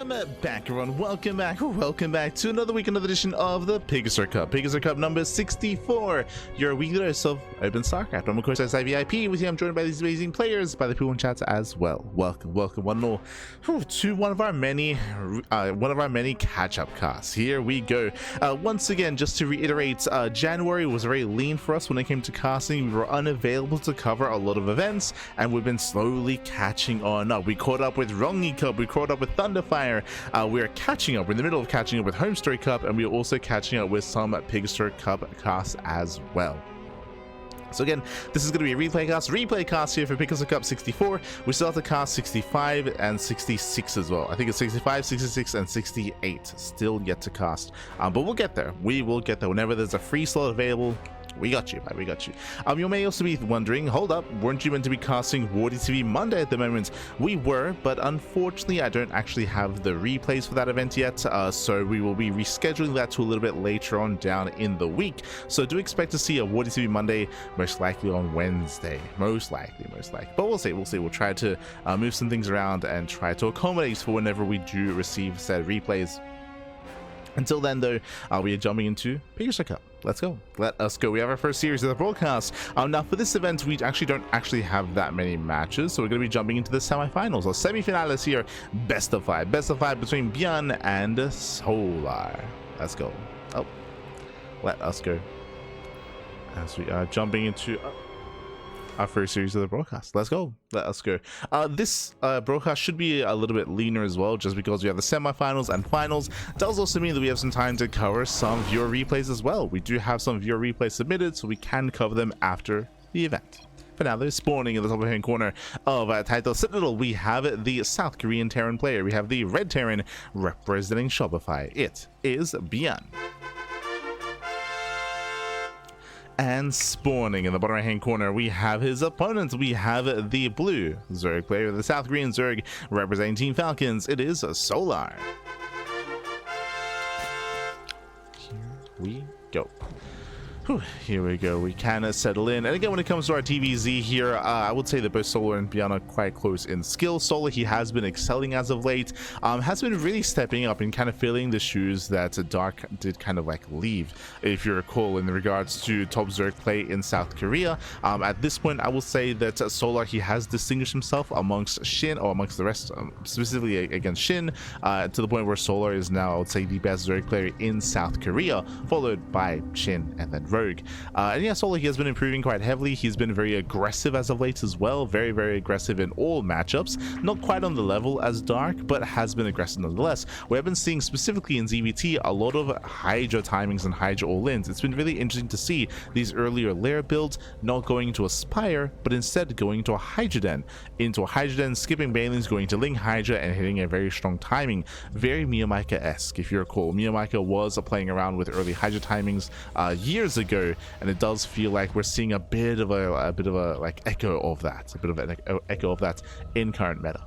Back everyone, welcome back to another week, another edition of the PiGosaur Cup. PiGosaur Cup number 64, your weekly dose of open StarCraft. I'm of course SIVIP. With you I'm joined by these amazing players, by the people in chat as well. Welcome one and all to one of our many catch-up casts. Here we go. Once again, just to reiterate, January was very lean for us when it came to casting. We were unavailable to cover a lot of events, and we've been slowly catching on up. We caught up with Rongi Cup, we caught up with Thunderfire. We're catching up. We're in the middle of catching up with Home Story Cup, and we're also catching up with some PiGosaur Cup casts as well. So again, this is going to be a replay cast here for PiGosaur Cup 64. We still have to cast 65 and 66 as well. I think it's 65, 66, and 68 still yet to cast. But we'll get there. We will get there. Whenever there's a free slot available, we got you, we got you. You may also be wondering, hold up, weren't you meant to be casting TvZ Monday at the moment? We were, but unfortunately I don't actually have the replays for that event yet, so we will be rescheduling that to a little bit later on down in the week. So do expect to see a TvZ Monday, most likely on Wednesday, most likely. But we'll see. We'll try to move some things around and try to accommodate for whenever we do receive said replays. Until then, though, we are jumping into PiGosaur Cup. Let's go. Let us go. We have our first series of the broadcast. Now, for this event, we actually don't have that many matches, so we're going to be jumping into the semifinals or semifinales here. Best of five between ByuN and Solar. Let's go. Oh, let us go. As we are jumping into our first series of the broadcast. Let's go. Let us go. This broadcast should be a little bit leaner as well, just because we have the semifinals and finals. Does also mean that we have some time to cover some viewer replays as well. We do have some viewer replays submitted, so we can cover them after the event. For now, they're spawning in the top right hand corner of Title Citadel. We have the South Korean Terran player. We have the Red Terran representing Shopify. It is ByuN. And spawning in the bottom right hand corner, we have his opponent. We have the blue Zerg player, the South Korean Zerg representing Team Falcons. It is Solar. Here we go. Whew, here we go. We can settle in. And again, when it comes to our TvZ here, I would say that both Solar and ByuN are quite close in skill. Solar, he has been excelling as of late, has been really stepping up and kind of filling the shoes that Dark did kind of like leave, if you recall, in regards to top Zerg play in South Korea. At this point, I will say that Solar, he has distinguished himself amongst Shin, or amongst the rest, specifically against Shin, to the point where Solar is now, I would say, the best Zerg player in South Korea, followed by Shin and then Rogue. And yeah, Solar, he has been improving quite heavily. He's been very aggressive as of late as well, very aggressive in all matchups. Not quite on the level as Dark, but has been aggressive nonetheless. We have been seeing specifically in ZVT a lot of Hydra timings and Hydra all-ins. It's been really interesting to see these earlier lair builds not going into a Spire, but instead going into a Hydra Den. Into a Hydra Den, skipping Banelings, going to Ling Hydra and hitting a very strong timing. Very Miyamika-esque, if you recall. Miyamika was playing around with early Hydra timings years ago, and it does feel like we're seeing a bit of a like echo of that, in current meta.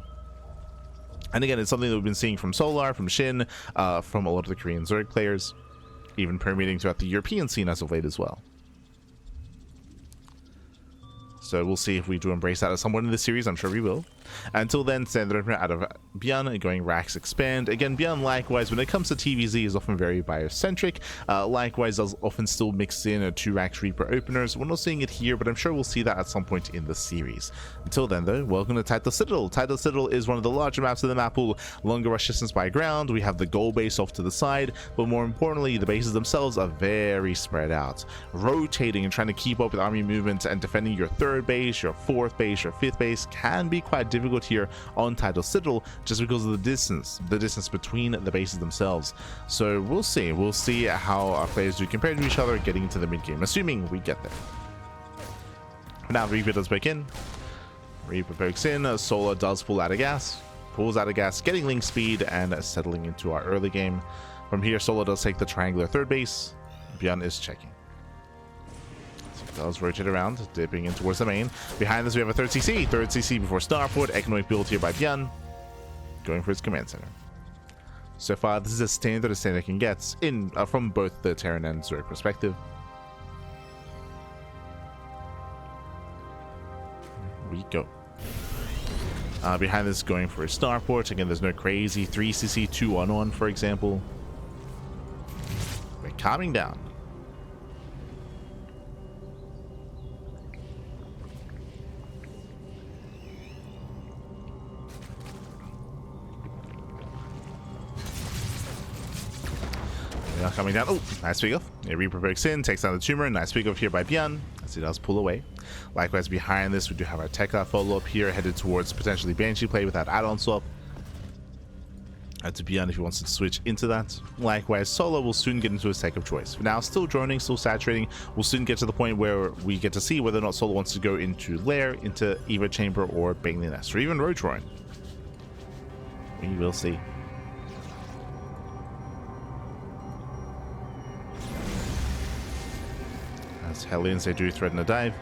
And again, it's something that we've been seeing from Solar, from Shin, from a lot of the Korean Zerg players, even permeating throughout the European scene as of late as well. So we'll see if we do embrace that at some point in the series. I'm sure we will. Until then, standard opener out of ByuN, going Rax Expand. Again, ByuN, likewise, when it comes to TvZ, is often very biocentric. Likewise, does often still mix in 2 Rax Reaper openers. We're not seeing it here, but I'm sure we'll see that at some point in the series. Until then, though, welcome to Title Citadel. Title Citadel is one of the larger maps of the map pool. Longer rush distance by ground. We have the goal base off to the side, but more importantly, the bases themselves are very spread out. Rotating and trying to keep up with army movement and defending your 3rd base, your 4th base, your 5th base can be quite difficult here on Title Citadel, just because of the distance between the bases themselves. So we'll see how our players do compared to each other getting into the mid game, assuming we get there. For now, Reaper does break in. Reaper pokes in. Solar does pulls out of gas, getting link speed and settling into our early game. From here, Solar does take the triangular 3rd base. ByuN is checking. Does rotate around, dipping in towards the main. Behind this, we have a 3rd CC before Starport. Economic build here by ByuN, going for his command center. So far, this is as standard as standard can get in from both the Terran and Zerg perspective. We go. Behind this, going for a starport. Again, there's no crazy 3cc 2-1-1, for example. We're calming down. We are coming down. Oh, nice pick off. A Reaper breaks in, takes down the tumor. Nice pick off here by ByuN, as he does pull away. Likewise, behind this, we do have our Tekka follow up here, headed towards potentially Banshee play with that add-on swap. To ByuN if he wants to switch into that. Likewise, Solo will soon get into his tech of choice. For now, still droning, still saturating. We'll soon get to the point where we get to see whether or not Solo wants to go into Lair, into Evo Chamber, or Baneling Nest, or even Rotorine. We will see. As Hellions, they do threaten a dive.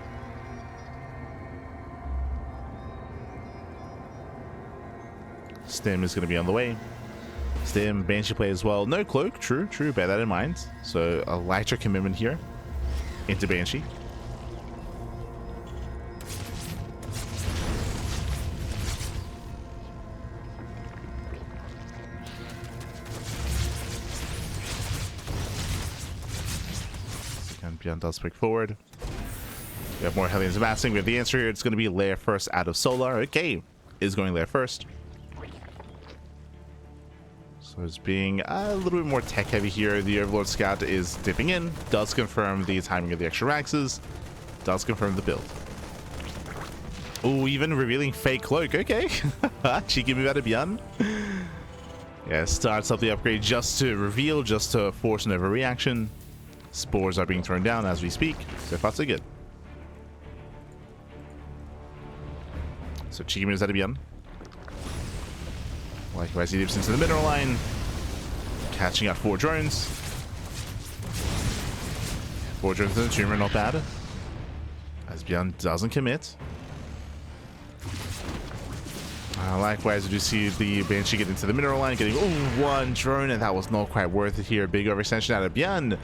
Stim is going to be on the way. Stim, Banshee play as well. No cloak, true, bear that in mind. So a lighter commitment here into Banshee. And ByuN does pick forward. We have more Hellions amassing. We have the answer here. It's going to be Lair first out of Solar. Okay, is going Lair first. So it's being a little bit more tech heavy here. The Overlord Scout is dipping in, does confirm the timing of the extra Raxes, does confirm the build. Oh, even revealing fake cloak. Okay. Cheeky move out of ByuN. Yeah, starts up the upgrade just to reveal, just to force an overreaction. Spores are being thrown down as we speak. So far, so good. So cheeky moves out of ByuN. Likewise, he dips into the mineral line, catching out 4 drones. 4 drones in the tumor, not bad. As ByuN doesn't commit. Likewise, we do see the Banshee get into the mineral line, getting 1 drone, and that was not quite worth it here. Big overextension out of ByuN.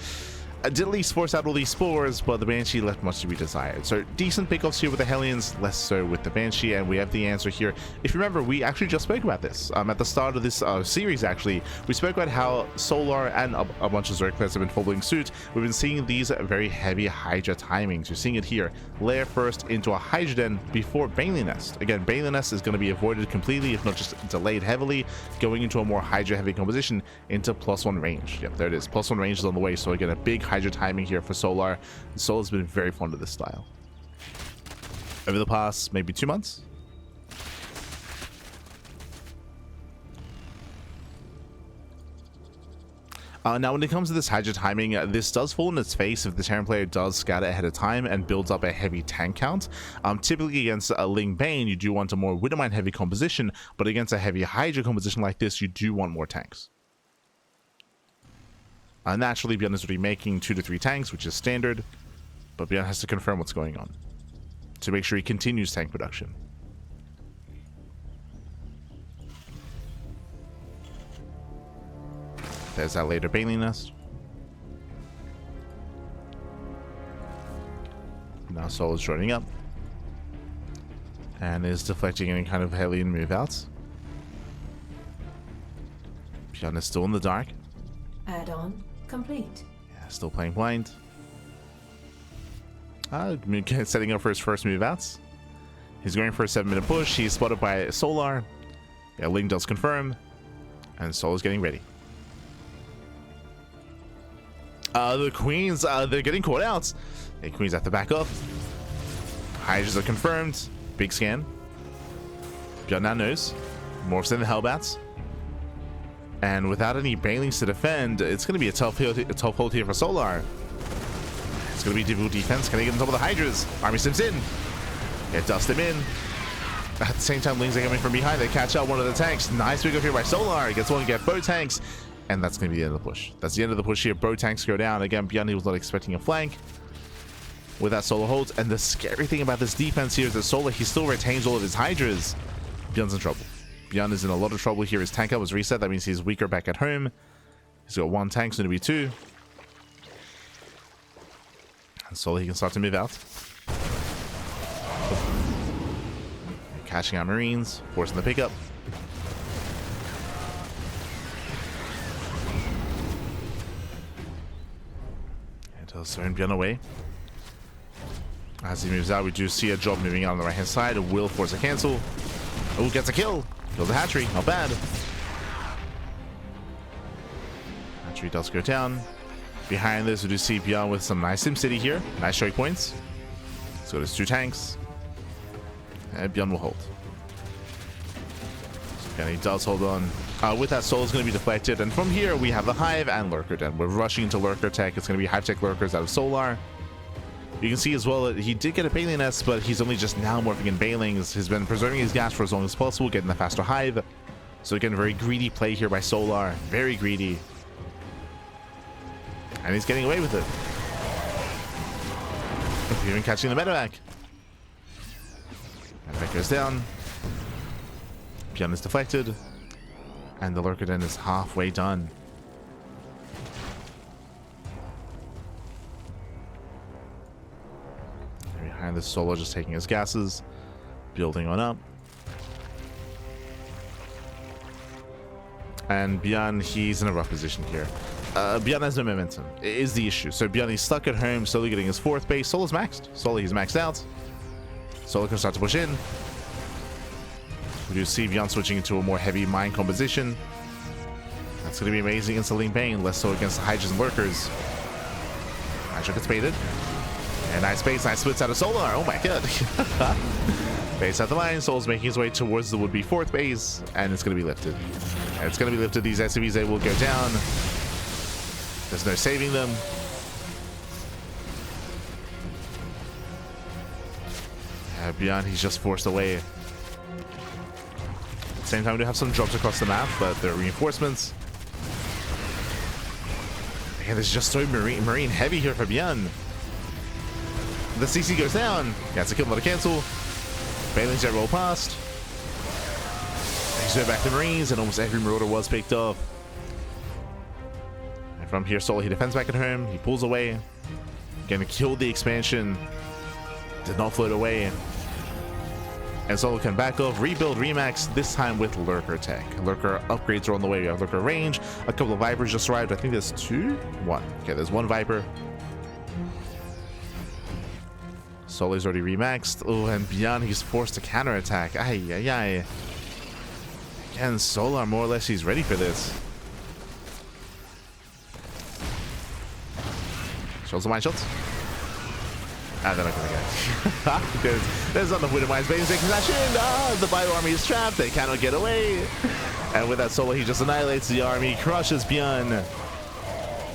Did at least force out all these spores, but the Banshee left much to be desired. So decent pickoffs here with the Hellions, less so with the Banshee, and we have the answer here. If you remember, we actually just spoke about this at the start of this series. Actually, we spoke about how Solar and a bunch of Zerg players have been following suit. We've been seeing these very heavy Hydra timings. You're seeing it here. Lair first into a Hydra den before Baneling Nest. Again, Baneling Nest is going to be avoided completely, if not just delayed heavily, going into a more Hydra heavy composition into +1 range. Yep, there it is. +1 range is on the way. So again, a big Hydra timing here for Solar. Solar's been very fond of this style over the past maybe 2 months. Now, when it comes to this Hydra timing, this does fall in its face if the Terran player does scatter ahead of time and builds up a heavy tank count. Typically against a Ling Bane, you do want a more Widowmine heavy composition, but against a heavy Hydra composition like this, you do want more tanks. Naturally, ByuN is already making 2 to 3 tanks, which is standard, but ByuN has to confirm what's going on to make sure he continues tank production. There's that later Baneling Nest. Now Sol is joining up and is deflecting any kind of Hellion move outs. ByuN is still in the dark. Add-on complete. Yeah, still playing blind. Setting up for his first move outs. He's going for a 7-minute push. He's spotted by Solar. Yeah, Ling does confirm. And Solar's getting ready. The Queens, they're getting caught out. The Queens have to back up. Hydras are confirmed. Big scan. ByuN now knows. Morphs in the Hellbats. And without any Banelings to defend, it's going to be a tough hold here for Solar. It's going to be difficult defense. Can he get on top of the Hydras? Army steps in. It dusts him in. At the same time, Lings are coming from behind. They catch out one of the tanks. Nice pick up here by Solar. He gets one, get both tanks. And that's going to be the end of the push. That's the end of the push here. Both tanks go down. Again, ByuN, he was not expecting a flank with that Solar hold. And the scary thing about this defense here is that Solar, he still retains all of his Hydras. ByuN's in trouble. ByuN is in a lot of trouble here. His tank up was reset. That means he's weaker back at home. He's got 1 tank, soon to be 2. And Solar, he can start to move out. catching our Marines, forcing the pickup. And does turn ByuN away. As he moves out, we do see a job moving out on the right hand side. Will force a cancel. Oh, gets a kill. Kills a hatchery. Not bad. Hatchery does go down. Behind this, we do see ByuN with some nice SimCity here. Nice choke points. So there's 2 tanks. And ByuN will hold. And he does hold on. With that, Soul is going to be deflected. And from here, we have the Hive and Lurker Den. We're rushing into Lurker Tech. It's going to be Hive Tech Lurkers out of Solar. You can see as well that he did get a Baleen S, but he's only just now morphing in Balings. He's been preserving his gas for as long as possible, getting the faster Hive. So again, very greedy play here by Solar. Very greedy. And he's getting away with it. Even catching the medevac. Medevac goes down. ByuN is deflected. And the Lurker Den is halfway done. Behind this, Solo just taking his gases, building on up. And ByuN, he's in a rough position here. ByuN has no momentum, is the issue. So ByuN, he's stuck at home, slowly getting his 4th base. Solo's maxed. Solo, he's maxed out. Solo can start to push in. We do see ByuN switching into a more heavy mine composition. That's going to be amazing against the Lean Bane, less so against the Hydras and Lurkers. Hydra gets baited. And nice base, nice splits out of Solar. Oh my god. Base out the line. Soul's making his way towards the would-be 4th base. And it's going to be lifted. And it's going to be lifted. These SCVs, they will go down. There's no saving them. ByuN, he's just forced away. At the same time, we do have some drops across the map, but they're reinforcements. Again, this is just so marine heavy here for ByuN. The CC goes down. Gets a kill, not a cancel. Balings jet roll past. He's back to Marines, and almost every Marauder was picked up. And from here, Solar, he defends back at home. He pulls away. Gonna kill the expansion. Did not float away. And Solar can back off, rebuild, remax, this time with Lurker Tech. Lurker upgrades are on the way. We have Lurker range. A couple of Vipers just arrived. I think there's 2? 1. Okay, there's 1 Viper. Solar's already remaxed. Oh, and ByuN, he's forced to counterattack. Ay, ay, ay. Again, Solar, more or less, he's ready for this. Shows the mine shots. Ah, they're not gonna get. There's not enough Widowmine's Bane's taking that in. Ah, the Bio army is trapped. They cannot get away. And with that Solar, he just annihilates the army, crushes ByuN.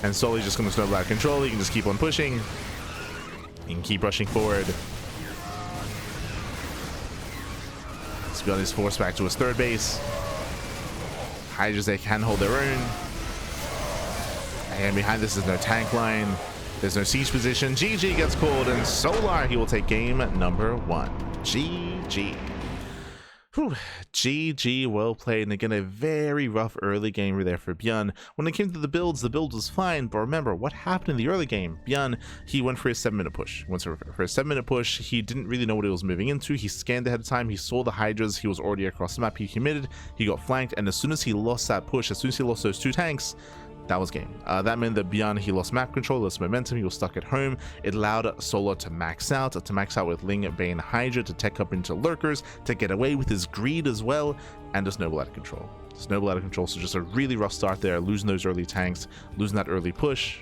And Solar's just gonna snowball out of control. He can just keep on pushing. He can keep rushing forward. ByuN is forced back to his 3rd base. Hydras, they can hold their own. And behind this is no tank line. There's no siege position. GG gets called, and Solar, he will take game number 1. GG. Whew. GG, well played. And again, a very rough early game there for ByuN. When it came to the build was fine, but remember what happened in the early game. ByuN, he went for his 7-minute push. For his 7-minute push, he didn't really know what he was moving into. He scanned ahead of time. He saw the Hydras. He was already across the map. He committed. He got flanked, and as soon as he lost that push, as soon as he lost those 2 tanks, that was game. That meant that ByuN, he lost map control, lost momentum, he was stuck at home. It allowed Solar to max out with Ling, Bane, Hydra, to tech up into Lurkers, to get away with his greed as well, and to snowball out of control. So just a really rough start there, losing those early tanks, losing that early push.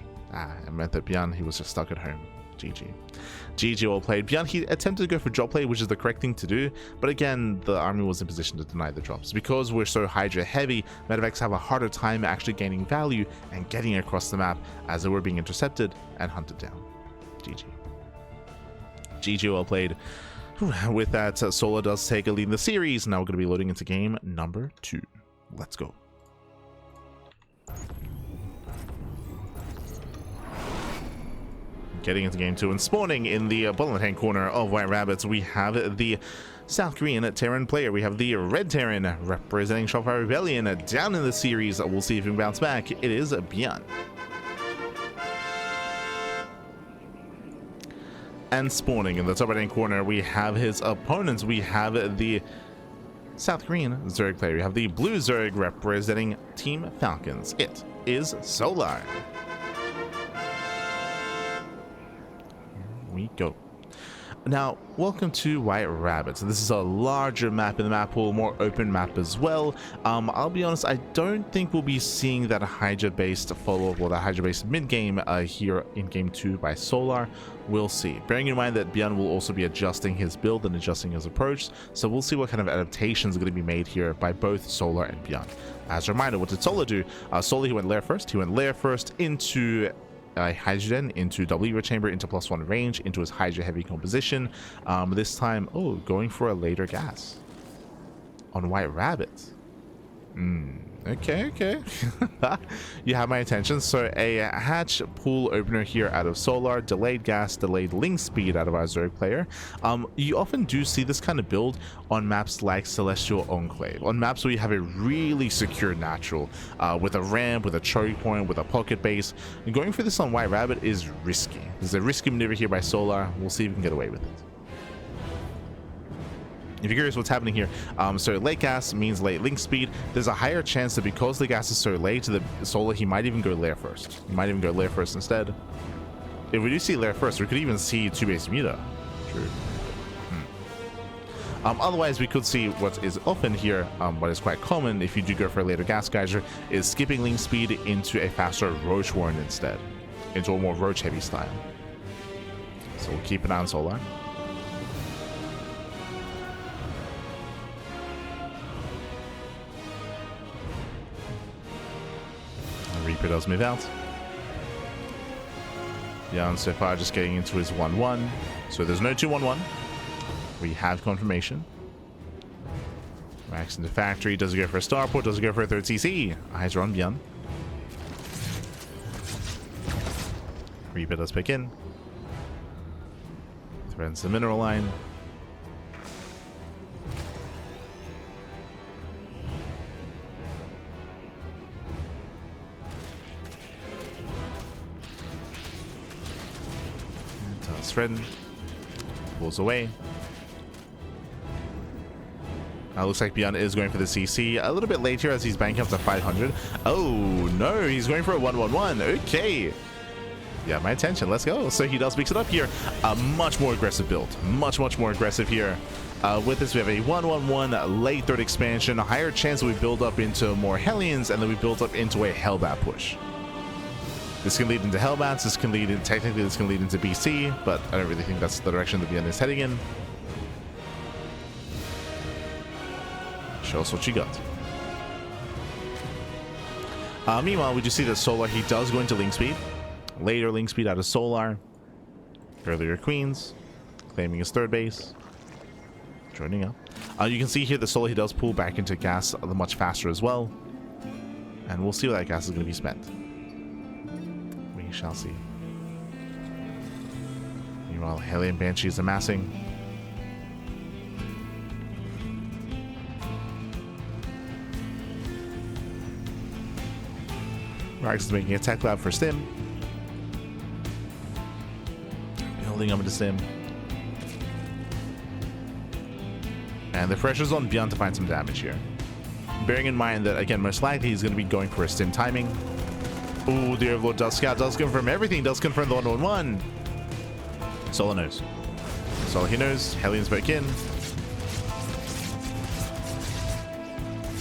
It meant that ByuN, he was just stuck at home. GG. GG, well played. ByuN, he attempted to go for drop play, which is the correct thing to do, but again, the army was in position to deny the drops. Because we're so Hydra heavy, medevacs have a harder time actually gaining value and getting across the map as they were being intercepted and hunted down. GG. GG, well played. With that, Solar does take a lead in the series. Now we're going to be loading into game number 2. Let's go. Getting into game 2 and spawning in the bottom left-hand corner of White Rabbits, we have the South Korean Terran player. We have the Red Terran representing Shopify Rebellion down in the series. We'll see if he can bounce back. It is ByuN. And spawning in the top right-hand corner, we have his opponents. We have the South Green Zerg player. We have the blue Zerg representing Team Falcons. It is Solar. Here we go. Now, welcome to White Rabbit. So this is a larger map in the map pool, more open map as well. I'll be honest, I don't think we'll be seeing that Hydra-based follow-up or that Hydra-based mid-game here in Game 2 by Solar. We'll see. Bearing in mind that ByuN will also be adjusting his build and adjusting his approach, so we'll see what kind of adaptations are going to be made here by both Solar and ByuN. As a reminder, what did Solar do? Solar, he went lair first. He went lair first into Hydrogen, into W chamber, into +1 range, into his Hydra heavy composition. This time, going for a later gas on White Rabbit. Okay. You have my attention. So a hatch pool opener here out of Solar, delayed gas, delayed link speed out of our Zerg player. You often do see this kind of build on maps like Celestial Enclave, on maps where you have a really secure natural with a ramp, with a choke point, with a pocket base. And going for this on White Rabbit is risky. There's a risky maneuver here by Solar. We'll see if we can get away with it. If you're curious what's happening here, so late gas means late link speed. There's a higher chance that because the gas is so late to the Solar, he might even go lair first. He might even go lair first instead. If we do see lair first, we could even see 2-base Muta. True. Otherwise, we could see what is often here, what is quite common if you do go for a later gas geyser, is skipping link speed into a faster Roach Warren instead, into a more Roach heavy style. So we'll keep an eye on Solar. Reaper does move out. ByuN so far just getting into his 1-1. So there's no 2-1-1. We have confirmation. Max into factory. Does he go for a starport? Does he go for a third CC? Eyes are on ByuN. Reaper does pick in. Threads the mineral line. Thread pulls away. Looks like ByuN is going for the CC a little bit late here as he's banking up to 500. Oh no, he's going for a 1-1-1. Okay, yeah, my attention. Let's go. So he does mix it up here. A much more aggressive build, much more aggressive here. With this, we have a 1-1-1 late third expansion, a higher chance that we build up into more Hellions, and then we build up into a Hellbat push. This can lead into Hellbats, this can lead in, technically this can lead into BC, but I don't really think that's the direction that ByuN is heading in. Show us what you got. Meanwhile, we just see that Solar, he does go into link speed. Later link speed out of Solar. Earlier Queens, claiming his third base. Joining up. You can see here the Solar, he does pull back into gas much faster as well. And we'll see where that gas is going to be spent. We shall see. Meanwhile, Hellion Banshee is amassing. Rax is making a tech lab for Stim. Building up into Stim. And the pressure's on ByuN to find some damage here. Bearing in mind that, again, most likely he's going to be going for a Stim timing. Ooh, the Overlord does scout, does confirm everything, does confirm the 1-1-1. Solar knows. Solar, he knows. Hellions back in.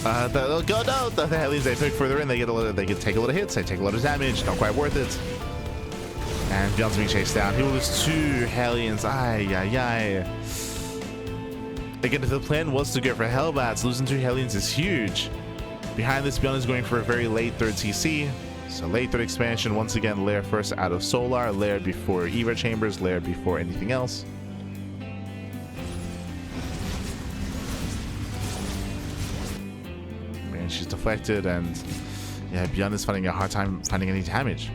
Oh god, no! The Hellions, they poke further in, they can take a lot of hits, they take a lot of damage, not quite worth it. And ByuN's being chased down. He will lose 2 Hellions. Ay. Again, if the plan was to go for Hellbats, losing 2 Hellions is huge. Behind this, ByuN is going for a very late third CC. So late third expansion, once again, lair first out of Solar, lair before Evo Chambers, lair before anything else. And she's deflected, and yeah, ByuN is finding a hard time finding any damage.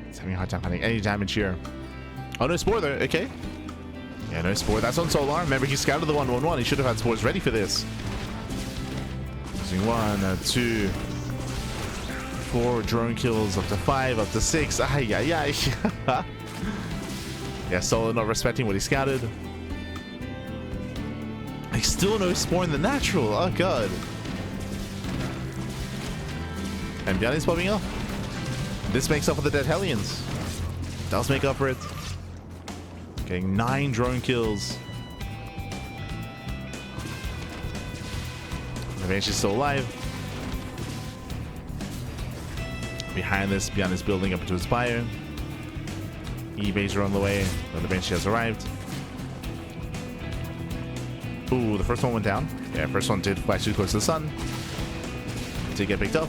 He's having a hard time finding any damage here. Oh, no Spore though, okay. Yeah, no Spore, that's on Solar. Remember, he scouted the 1-1-1, he should have had Spores ready for this. Using 1, 2, 4 drone kills, up to 5, up to 6. Yeah, Solar not respecting what he scouted. Still no spawn in the natural. Oh god. And ByuN is popping up. This makes up for the dead Hellions. Does make up for it. Getting 9 drone kills. The Banshee's still alive. Behind this, ByuN is building up into his fire. E-Bays are on the way, but the Banshee has arrived. Ooh, the first one went down. Yeah, first one did fly too close to the sun. Did get picked up.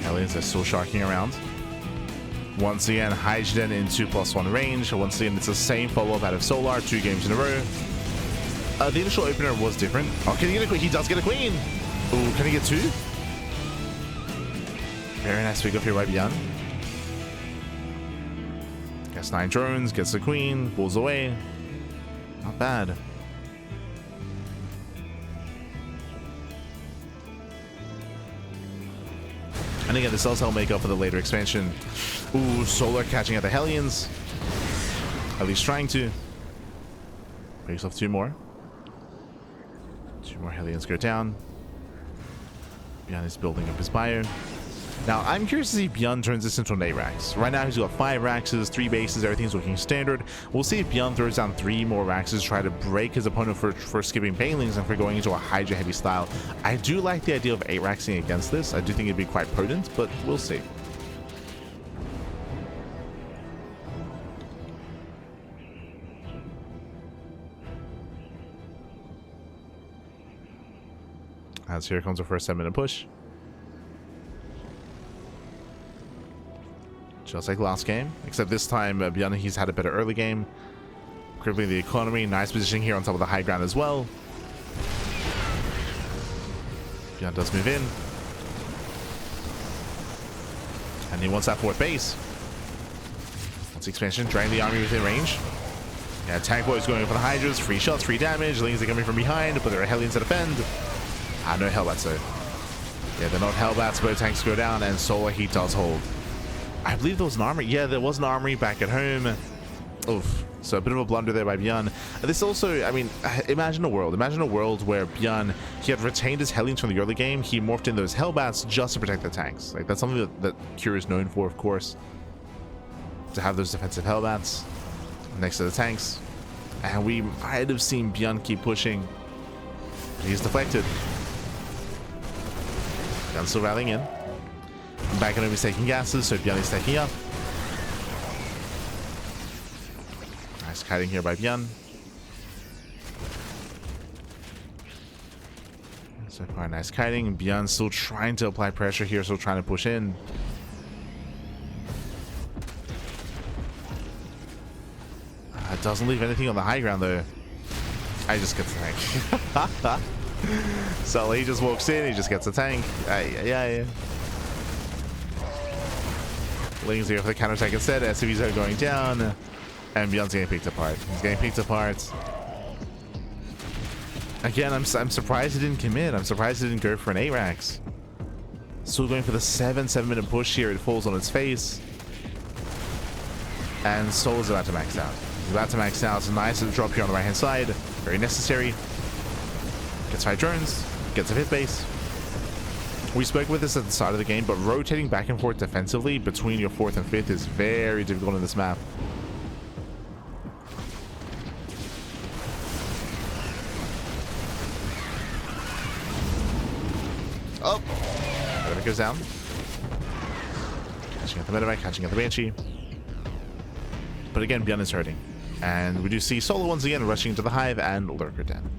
Hellions are still sharking around. Once again, Hydrogen in 2+1 range. Once again, it's the same follow-up out of Solar, 2 games in a row. The initial opener was different. Oh, can he get a queen? He does get a queen. Ooh, can he get 2? Very nice pick up here by ByuN. Gets 9 drones, gets the queen, pulls away. Not bad. And again, this does help make up for the later expansion. Ooh, Solar catching at the Hellions. At least trying to. Picks off 2 more. 2 more Hellions go down. ByuN is building up his buyer. Now, I'm curious to see if ByuN turns this into an 8 racks. Right now, he's got 5 raxes, 3 bases, everything's looking standard. We'll see if ByuN throws down 3 more raxes, try to break his opponent for skipping banelings and for going into a Hydra heavy style. I do like the idea of 8 raxing against this. I do think it'd be quite potent, but we'll see. As here comes the first 7-minute push. Just like last game, except this time ByuN, he's had a better early game. Crippling the economy. Nice positioning here on top of the high ground as well. ByuN does move in. And he wants that 4th base. Wants expansion, dragging the army within range. Yeah, Tank Boy is going for the Hydras. Free shots, free damage. Lings are coming from behind, but there are Hellions to defend. No Hellbats though. Yeah, they're not Hellbats, but tanks go down, and Solar Heat does hold. I believe there was an armory. Yeah, there was an armory back at home. Oof. So a bit of a blunder there by ByuN. This also, I mean, imagine a world where ByuN, he had retained his Hellions from the early game. He morphed in those Hellbats just to protect the tanks. Like, that's something that Cure is known for, of course. To have those defensive Hellbats next to the tanks. And we might have seen ByuN keep pushing. But he's deflected. ByuN still rallying in. Back end is taking gases, so ByuN is taking up. Nice kiting here by ByuN. So far, nice kiting. ByuN still trying to apply pressure here, still trying to push in. Doesn't leave anything on the high ground though. I just get the tank. So he just walks in, he just gets a tank. Yeah. Lings here for the counter attack instead. SCVs are going down, and ByuN's getting picked apart. He's getting picked apart. Again, I'm surprised he didn't commit. I'm surprised he didn't go for an 8 racks. Still going for the 7-minute push here. It falls on its face, and Soul's about to max out. He's about to max out. It's a nice drop here on the right hand side. Very necessary. Gets 5 drones. Gets a 5th base. We spoke about this at the start of the game, but rotating back and forth defensively between your 4th and 5th is very difficult in this map. Oh! It goes down. Catching at the medevac, catching at the Banshee. But again, ByuN is hurting. And we do see Solo once again rushing into the Hive and Lurker Den.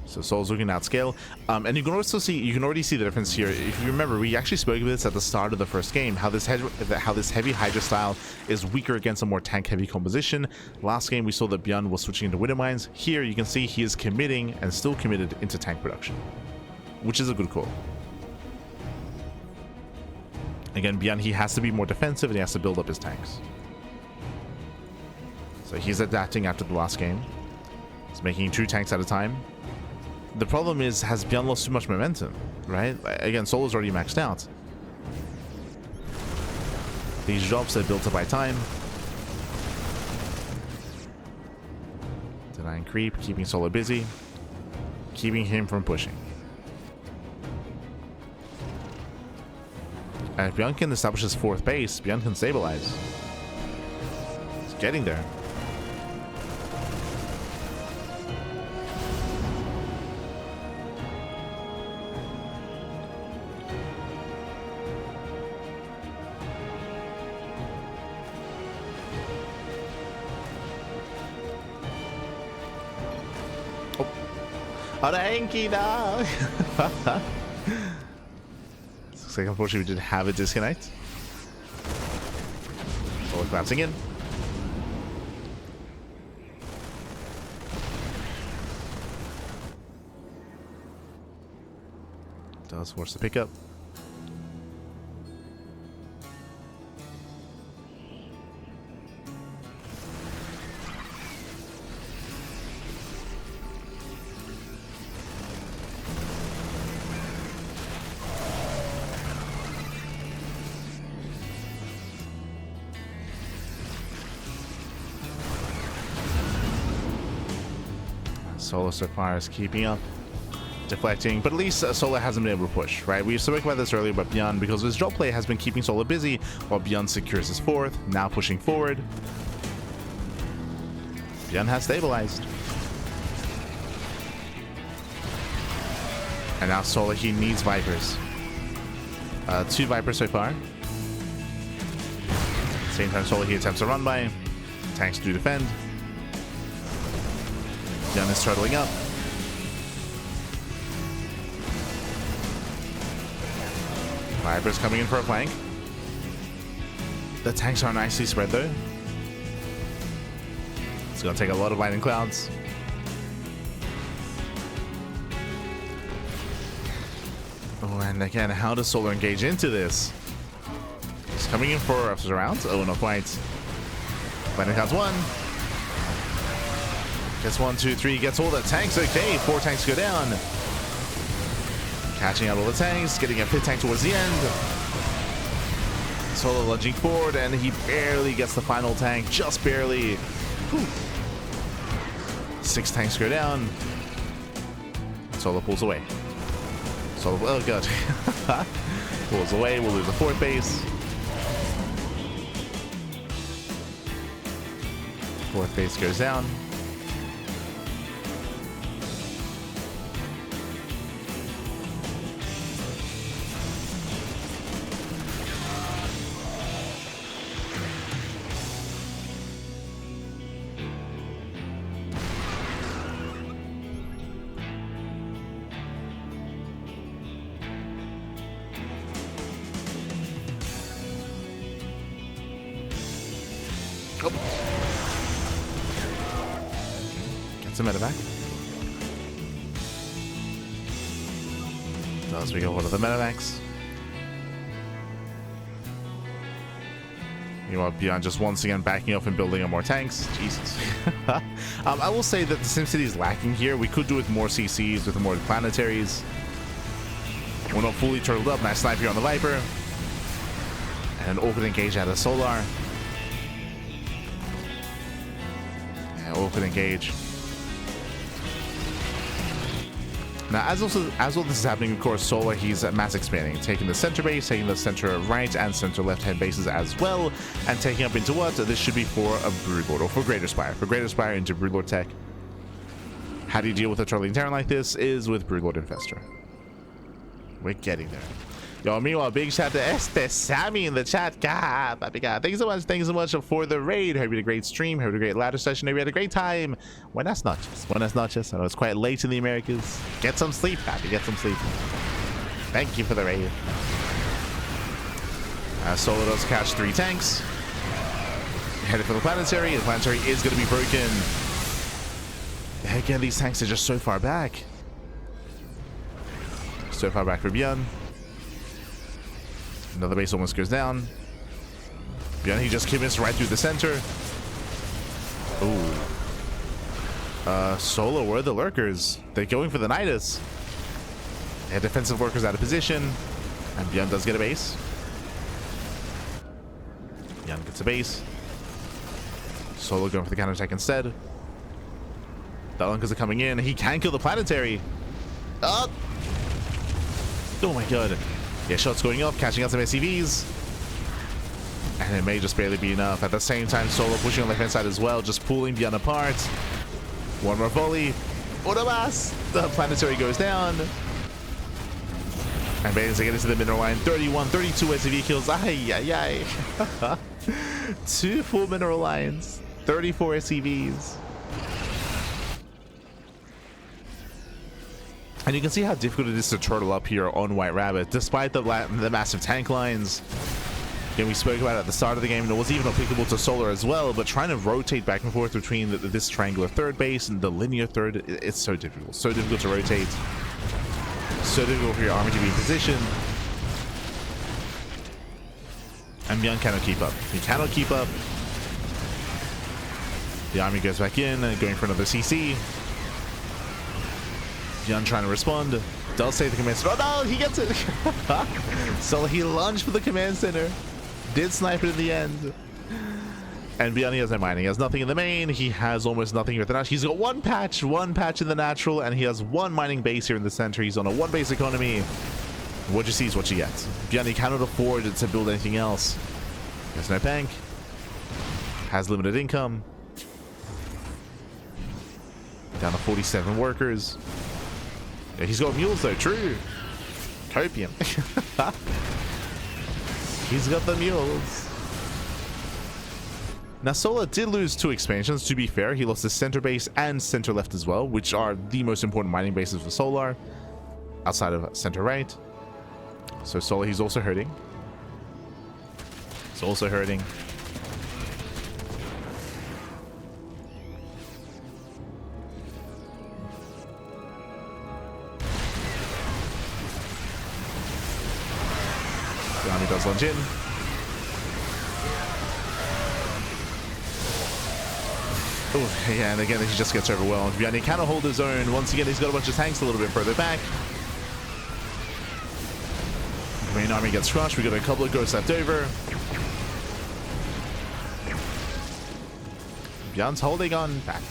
So Soul's looking to outscale. And you can also see, you can already see the difference here. If you remember, we actually spoke about this at the start of the first game, how this heavy Hydra style is weaker against a more tank heavy composition. Last game we saw that ByuN was switching into Widow Mines. Here you can see he is committing and still committed into tank production, which is a good call. Again, ByuN, he has to be more defensive and he has to build up his tanks. So he's adapting after the last game. He's making 2 tanks at a time. The problem is, has ByuN lost too much momentum, right? Again, Solar's already maxed out. These drops are built up by time. Denying creep, keeping Solar busy, keeping him from pushing. And if ByuN can establish his 4th base, ByuN can stabilize. He's getting there. Cranky now. Looks like unfortunately we did have a disconnect. Solar bouncing in. Does force the pickup. Solar so far is keeping up, deflecting, but at least Solar hasn't been able to push, right? We spoke about this earlier, but ByuN, because his drop play has been keeping Solar busy, while ByuN secures his 4th, now pushing forward. ByuN has stabilized. And now Solar, he needs Vipers. 2 Vipers so far. Same time Solar, he attempts a run by. Tanks do defend. ByuN is struggling up. Vipers coming in for a flank. The tanks are nicely spread though. It's going to take a lot of lightning clouds. Oh, and again, how does Solar engage into this? He's coming in for a round. Oh, not quite. Lightning clouds 1. Gets 1, 2, 3, gets all the tanks. Okay, 4 tanks go down. Catching out all the tanks, getting a 5th tank towards the end. Solar lunging forward, and he barely gets the final tank, just barely. Whew. 6 tanks go down. Solar pulls away. Solar, oh god. Pulls away, we'll lose the 4th base. 4th base goes down. Gets a medevac. As we go over to the medevacs. Meanwhile, ByuN just once again backing off and building up more tanks. Jesus. I will say that the SimCity is lacking here. We could do with more CCs, with more planetaries. We're not fully turtled up. Nice snipe here on the Viper. And an awkward engage out of Solar. Awkward engage. Now, as all this is happening, of course, Solar, he's mass expanding, taking the center base, taking the center right and center left hand bases as well, and taking up into what? This should be for a Broodlord, or for Greater Spire. For Greater Spire into Broodlord tech. How do you deal with a turtling Terran like this? Is with Broodlord Infestor. We're getting there. Yo, meanwhile, big shout to Sammy in the chat. God, thank you so much for the raid. Hope you had a great stream. Hope you had a great ladder session. Hope you had a great time. Buenas noches. Buenas noches. I know it's quite late in the Americas. Get some sleep, Pappy. Get some sleep. Thank you for the raid. Solar does catch 3 tanks. Headed for the planetary. The planetary is going to be broken. Again, these tanks are just so far back. So far back for ByuN. Another base almost goes down. ByuN, he just commits right through the center. Ooh. Solo, where are the lurkers? They're going for the Nidus. They have defensive workers out of position. And ByuN does get a base. ByuN gets a base. Solo going for the counterattack instead. Ducklings are coming in. He can kill the planetary. Oh my god. Yeah, shots going up, catching out some SCVs. And it may just barely be enough. At the same time, Solo pushing on the left hand side as well, just pulling ByuN apart. One more volley. Autobas! The planetary goes down. And Bane's getting to the middle line. 31, 32 SCV kills. Ay, ay, ay. 2 full mineral lines. 34 SCVs. And you can see how difficult it is to turtle up here on White Rabbit, despite the massive tank lines. Again, we spoke about it at the start of the game, and it was even applicable to Solar as well, but trying to rotate back and forth between this triangular third base and the linear third, it's so difficult. So difficult to rotate. So difficult for your army to be in position. And ByuN cannot keep up. He cannot keep up. The army goes back in, going for another CC. ByuN trying to respond. Does save the command center. Oh no, he gets it! So he lunged for the command center. Did snipe it in the end. And ByuN, he has no mining. He has nothing in the main. He has almost nothing here at the natural. He's got one patch in the natural, and he has one mining base here in the center. He's on a 1 base economy. What you see is what you get. ByuN, he cannot afford to build anything else. He has no bank. Has limited income. Down to 47 workers. Yeah, he's got mules though, true. Copium. He's got the mules. Now, Solar did lose 2 expansions, to be fair. He lost his center base and center left as well, which are the most important mining bases for Solar, outside of center right. So Solar, he's also hurting. He's also hurting. The army does launch in. Oh, yeah, and again, he just gets overwhelmed. ByuN, he cannot hold his own. Once again, he's got a bunch of tanks a little bit further back. The main army gets crushed. We got a couple of ghosts left over. ByuN's holding on back.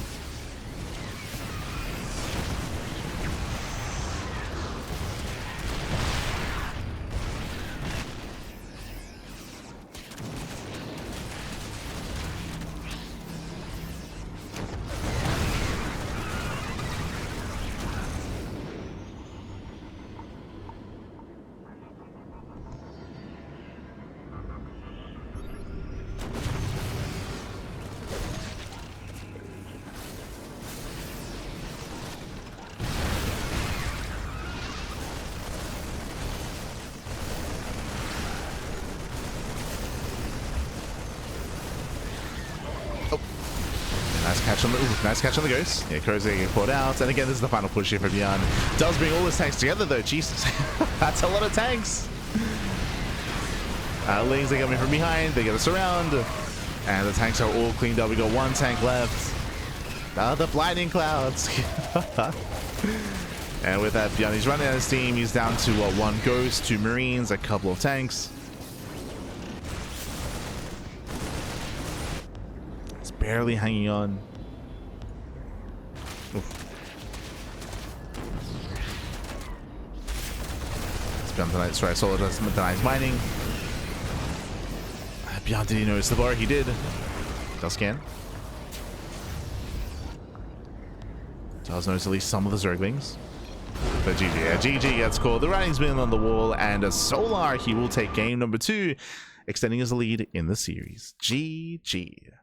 Nice catch on the ghost. Yeah, Crow's getting caught out. And again, this is the final push here for ByuN. Does bring all his tanks together though. Jesus. That's a lot of tanks. Lings, they coming from behind. They get us around. And the tanks are all cleaned up. We got 1 tank left. The blinding clouds. And with that, ByuN, he's running out of steam. He's down to 1 ghost, 2 marines, a couple of tanks. It's barely hanging on. Sorry, Solar doesn't denies mining. ByuN, did he notice the bar? He did. Does scan. Does notice at least some of the Zerglings. But GG. Yeah, GG gets called. The writing's been on the wall, and a Solar, he will take game number 2, extending his lead in the series. GG.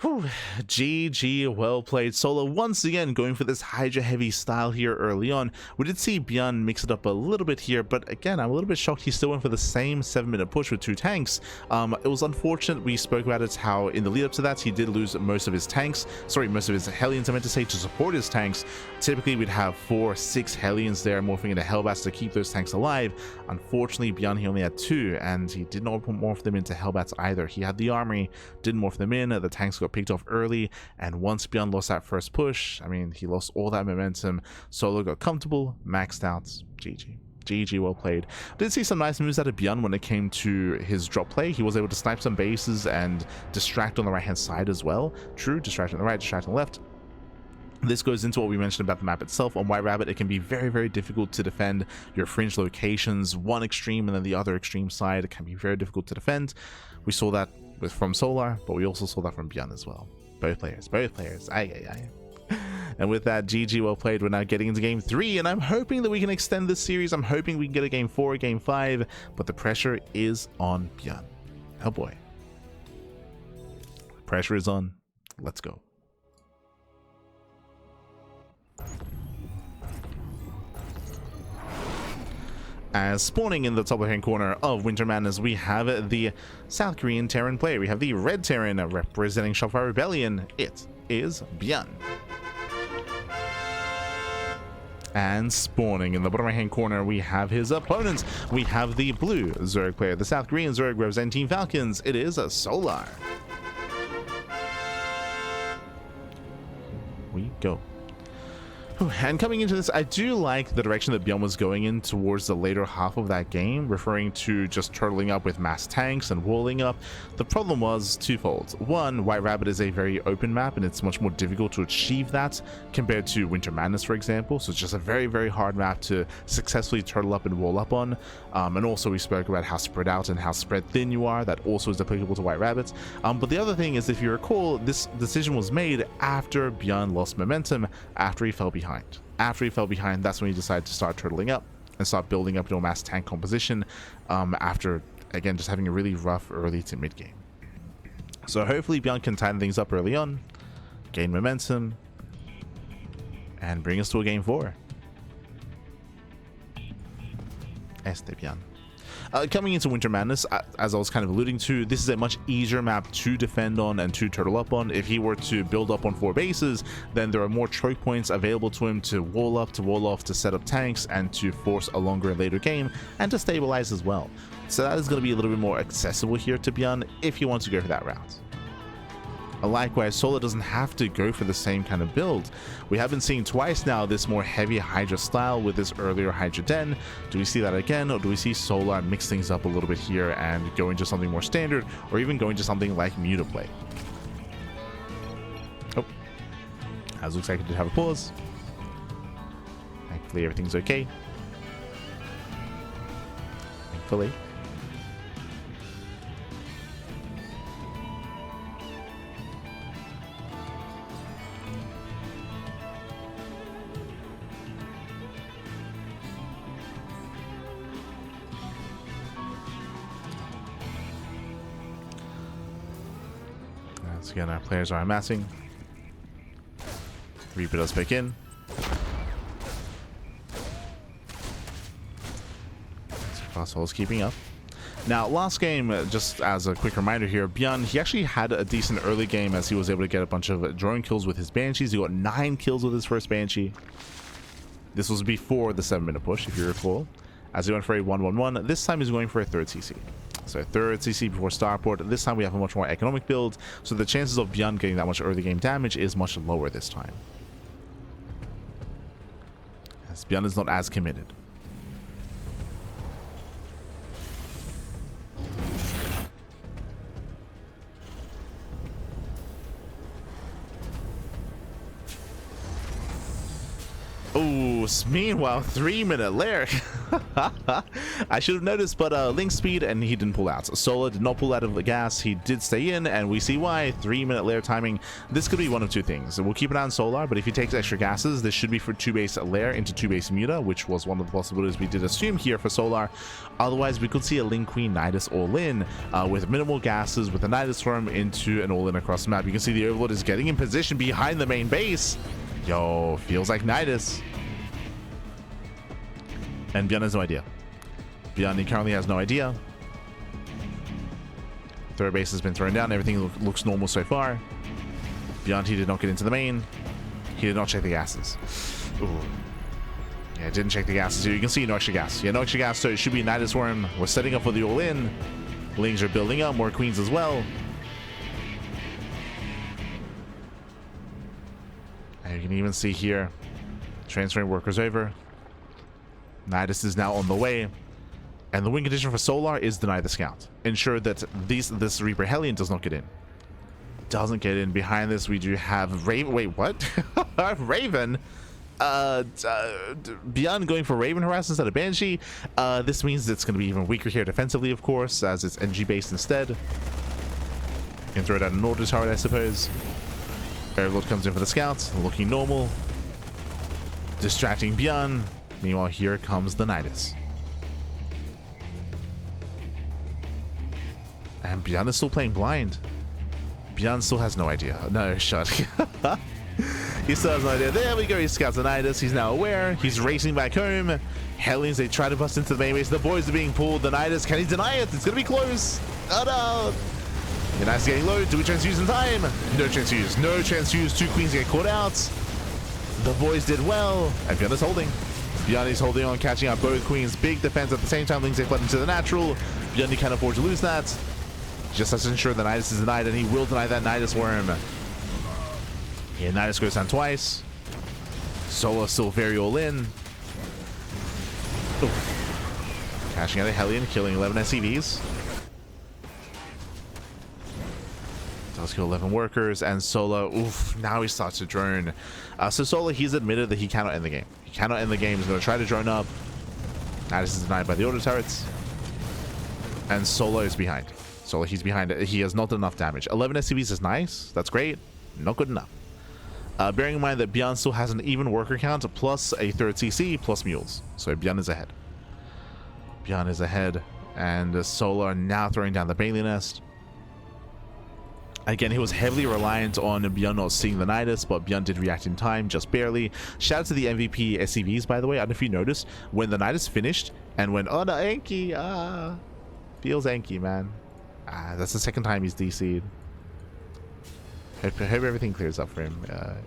Whew. GG, well played. Solar once again going for this Hydra heavy style here early on. We did see ByuN mix it up a little bit here, but again, I'm a little bit shocked he still went for the same 7-minute push with 2 tanks. It was unfortunate. We spoke about it, how in the lead up to that, he did lose most of his tanks. Sorry, most of his Hellions, I meant to say, to support his tanks. Typically, we'd have 4 or 6 Hellions there morphing into Hellbats to keep those tanks alive. Unfortunately, ByuN, he only had 2, and he did not put morph them into Hellbats either. He had the armory, didn't morph them in. The tanks got got picked off early, and once ByuN lost that first push, I mean, he lost all that momentum. Solo got comfortable, maxed out. GG. GG, well played. Did see some nice moves out of ByuN when it came to his drop play. He was able to snipe some bases and distract on the right hand side as well. True, distract on the right, distract on the left. This goes into what we mentioned about the map itself. On White Rabbit, it can be very, very difficult to defend your fringe locations, one extreme and then the other extreme side. It can be very difficult to defend. We saw that from Solar, but we also saw that from ByuN as well. Both players. Aye. And with that, GG, well played. We're now getting into game 3, and I'm hoping that we can extend this series. I'm hoping we can get a game 4, game 5, but the pressure is on ByuN. Oh boy. Pressure is on. Let's go. As spawning in the top left-hand corner of Winter Madness, we have the South Korean Terran player. We have the Red Terran representing Shopify Rebellion. It is ByuN. And spawning in the bottom right-hand corner, we have his opponents. We have the blue Zerg player, the South Korean Zerg representing Team Falcons. It is Solar. We go. And coming into this, I do like the direction that ByuN was going in towards the later half of that game, referring to just turtling up with mass tanks and walling up. The problem was twofold. One, White Rabbit is a very open map, and it's much more difficult to achieve that compared to Winter Madness, for example. So it's just a very, very hard map to successfully turtle up and wall up on. And also we spoke about how spread out and how spread thin you are. That also is applicable to White Rabbit. But the other thing is, if you recall, this decision was made after ByuN lost momentum, after he fell behind. After he fell behind, that's when he decided to start turtling up and start building up into a mass tank composition after, again, just having a really rough early to mid game. So hopefully ByuN can tighten things up early on, gain momentum, and bring us to a game 4. Este ByuN. Coming into Winter Madness, as I was kind of alluding to, this is a much easier map to defend on and to turtle up on. If he were to build up on 4 bases, then there are more choke points available to him to wall up, to wall off, to set up tanks, and to force a longer and later game, and to stabilize as well. So that is going to be a little bit more accessible here to ByuN if you want to go for that route. Likewise, Solar doesn't have to go for the same kind of build. We have been seeing twice now this more heavy Hydra style with this earlier Hydra Den. Do we see that again, or do we see Solar mix things up a little bit here and go into something more standard, or even go into something like Mutaplay? Oh, as looks like it did have a pause. Thankfully everything's okay. Thankfully. Again, our players are amassing. Reaper does pick in. Fossil is keeping up. Now, last game, just as a quick reminder here, ByuN, he actually had a decent early game as he was able to get a bunch of drone kills with his Banshees. He got 9 kills with his first Banshee. This was before the 7-minute push, if you recall. As he went for a 1-1-1, this time he's going for a 3rd CC. So 3rd CC before Starport. This time we have a much more economic build, so the chances of ByuN getting that much early game damage is much lower this time, as ByuN is not as committed. Oh, meanwhile, 3-minute lair. I should have noticed, but link speed, and he didn't pull out. Solar did not pull out of the gas. He did stay in, and we see why. 3-minute lair timing. This could be one of two things. We'll keep an eye on Solar, but if he takes extra gases, this should be for 2-base lair into 2-base Muta, which was one of the possibilities we did assume here for Solar. Otherwise, we could see a Link Queen Nidus all-in with minimal gases, with a Nidus Storm into an all-in across the map. You can see the Overlord is getting in position behind the main base. Yo, feels like Nidus. And ByuN has no idea. ByuN currently has no idea. 3rd base has been thrown down. Everything looks normal so far. ByuN, he did not get into the main. He did not check the gases. Ooh. Yeah, didn't check the gases here. You can see no extra gas. Yeah, no extra gas, so it should be Nidus Worm. We're setting up for the all-in. Lings are building up. More queens as well. And you can even see here, transferring workers over. Nidus is now on the way. And the win condition for Solar is deny the scout. Ensure that this Reaper Hellion does not get in. Doesn't get in. Behind this, we do have Raven. Wait, what? Raven? ByuN going for Raven Harass instead of Banshee. This means it's going to be even weaker here defensively, of course, as it's NG based instead. You can throw it at an order turret, I suppose. Airlord comes in for the scouts, looking normal. Distracting ByuN. Meanwhile, here comes the Nidus. And ByuN is still playing blind. ByuN still has no idea. No, shut. He still has no idea. There we go. He scouts the Nidus. He's now aware. He's racing back home. Hellions, they try to bust into the main base. The boys are being pulled. The Nidus, can he deny it? It's going to be close. Oh no. The Nidus getting low. Do we transfuse in time? No transfuse. No transfuse. Two queens get caught out. The boys did well. And ByuN is holding. ByuN is holding on, catching up both queens. Big defense at the same time. Lings they fled into the natural. ByuN can't afford to lose that. Just has to ensure the Nidus is denied, and he will deny that Nidus worm. Yeah, Nidus goes down twice. Solo still very all in. Ooh. Cashing out a Hellion, killing 11 SCVs. Does kill 11 workers, and Solo, oof, now he starts to drone. So Solo, he's admitted that he cannot end the game. He cannot end the game. He's going to try to drone up. Nidus is denied by the auto turrets. And Solo is behind. Solo, he's behind it. He has not done enough damage. 11 SCVs is nice. That's great. Not good enough. Bearing in mind that ByuN still has an even worker count plus a third CC plus mules. So ByuN is ahead. ByuN is ahead. And Solo are now throwing down the Bailey Nest. Again, he was heavily reliant on ByuN not seeing the Nidus, but ByuN did react in time, just barely. Shout out to the MVP SCVs, by the way. I don't know if you noticed, when the Nidus finished and went, oh no, Anki, feels Anki, man. That's the second time he's DC'd. Hope everything clears up for him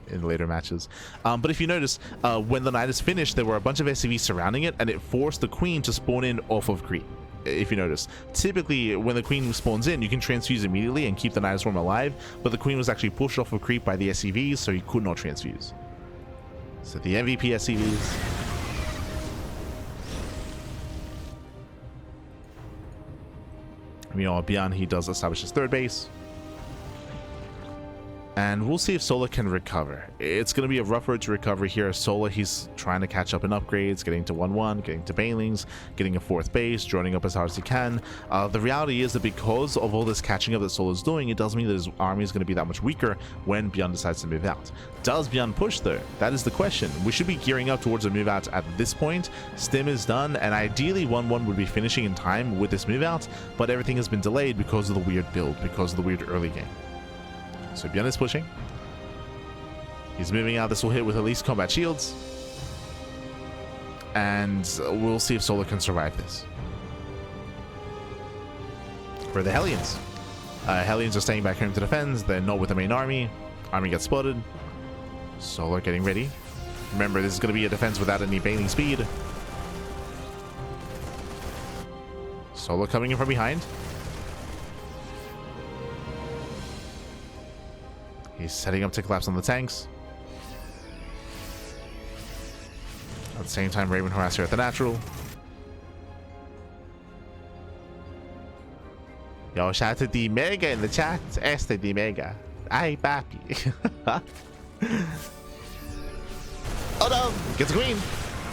in the later matches. But if you notice, when the Nidus finished, there were a bunch of SCVs surrounding it, and it forced the queen to spawn in off of creep. If you notice, typically when the queen spawns in, you can transfuse immediately and keep the Nidus worm alive, but the queen was actually pushed off of creep by the SCVs, so he could not transfuse. So the MVP SCVs. Meanwhile, ByuN, he does establish his third base. And we'll see if Sola can recover. It's going to be a rough road to recovery here. Sola, he's trying to catch up in upgrades, getting to 1-1, getting to Banelings, getting a fourth base, droning up as hard as he can. The reality is that because of all this catching up that Sola's doing, it does mean that his army is going to be that much weaker when ByuN decides to move out. Does ByuN push though? That is the question. We should be gearing up towards a move out at this point. Stim is done, and ideally 1-1 would be finishing in time with this move out, but everything has been delayed because of the weird build, because of the weird early game. So ByuN is pushing. He's moving out. This will hit with at least combat shields. And we'll see if Solar can survive this. For the Hellions. Hellions are staying back home to defend. They're not with the main army. Army gets spotted. Solar getting ready. Remember, this is going to be a defense without any bailing speed. Solar coming in from behind. He's setting up to collapse on the tanks. At the same time, Raven Harass here at the natural. Yo, shout out to the Mega in the chat. Este the Mega. Ay, papi. Oh no! Gets a queen.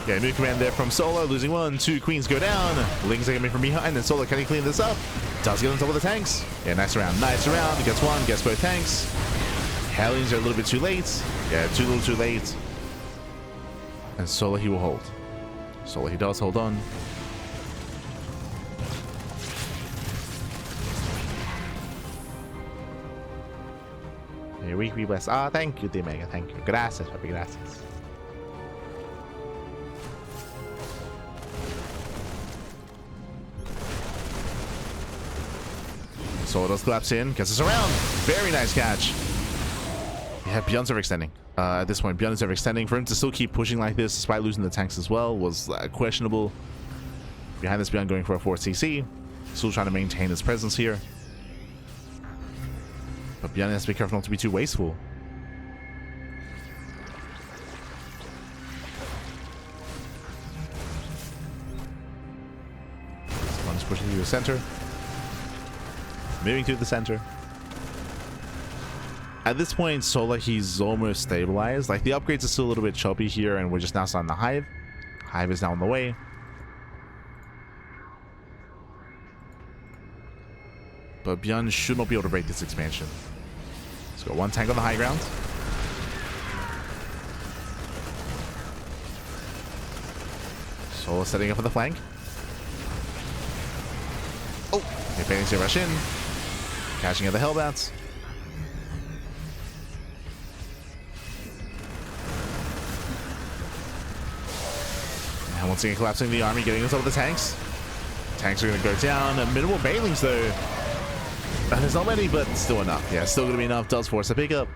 Yeah, new command there from Solar, losing one. Two queens go down. Lings are coming from behind, and Solar, can he clean this up? Does get on top of the tanks. Yeah, nice round. Nice round. Gets one, gets both tanks. Hellions are a little bit too late. Yeah, too little too late. And Solar, he will hold. Solar, he does hold on. Here we bless. Ah, thank you, Dimega. Thank you. Gracias, papi. Gracias. Solar does collapse in. Gets us around. Very nice catch. Yeah, ByuN's overextending. At this point, ByuN is overextending. For him to still keep pushing like this, despite losing the tanks as well, was questionable. Behind this, ByuN going for a 4th CC. Still trying to maintain his presence here. But ByuN has to be careful not to be too wasteful. the center. Moving through the center. At this point, Solar, he's almost stabilized. Like, the upgrades are still a little bit choppy here, and we're just now starting the Hive. Hive is now on the way. But ByuN should not be able to break this expansion. Let's go. One tank on the high ground. Solar setting up for the flank. Oh, they're planning to rush in. Catching at the Hellbats. And once again collapsing the army, getting on top of the tanks. Tanks are going to go down. Minimal Banelings though. There's not many, but still enough. Yeah, still going to be enough. Does force a pickup.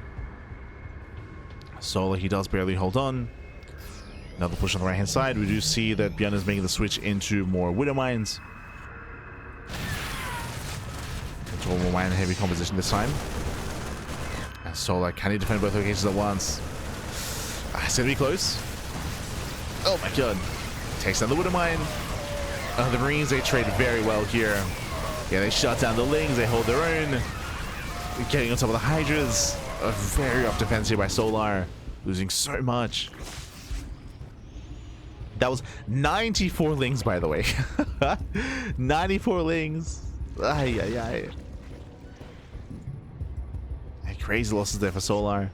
Solar, he does barely hold on. Another push on the right hand side. We do see that ByuN is making the switch into more Widow Mines. Into a more mine heavy composition this time. And Solar, can he defend both locations at once? It's going to be close. Oh my god. Takes down the Widow Mine. The Marines, they trade very well here. Yeah, they shut down the Lings. They hold their own. Getting on top of the Hydras. A very off defense here by Solar. Losing so much. That was 94 Lings, by the way. 94 Lings. Ay, ay, ay. Hey, crazy losses there for Solar.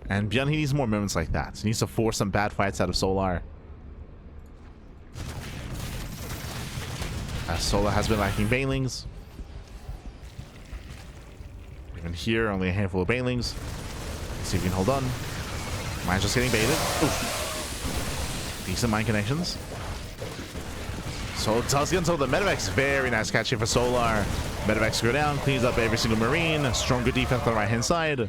And ByuN, he needs more moments like that. He needs to force some bad fights out of Solar. As Solar has been lacking Banelings. Even here, only a handful of Banelings. Let's see if we can hold on. Mine's just getting baited. Oof. Decent mine connections. So does get into the Medevacs. Very nice catch here for Solar. Medevacs go down, cleans up every single Marine. Stronger defense on the right hand side.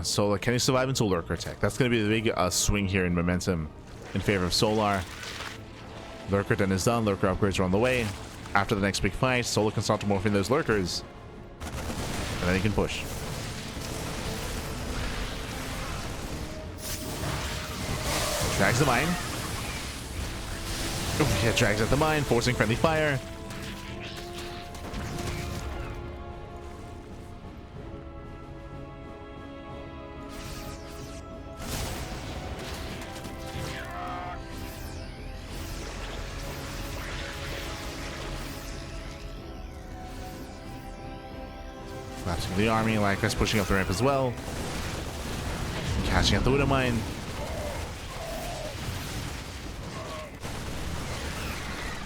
Solar, can he survive into Lurker attack? That's going to be the big swing here in momentum in favor of Solar. Lurker then is done. Lurker upgrades are on the way. After the next big fight, Solar can start to morph in those Lurkers. And then he can push. Drags the mine. Ooh, yeah, drags at the mine, forcing friendly fire. Collapsing the army, Lycra's pushing up the ramp as well. Catching at the Widow Mine.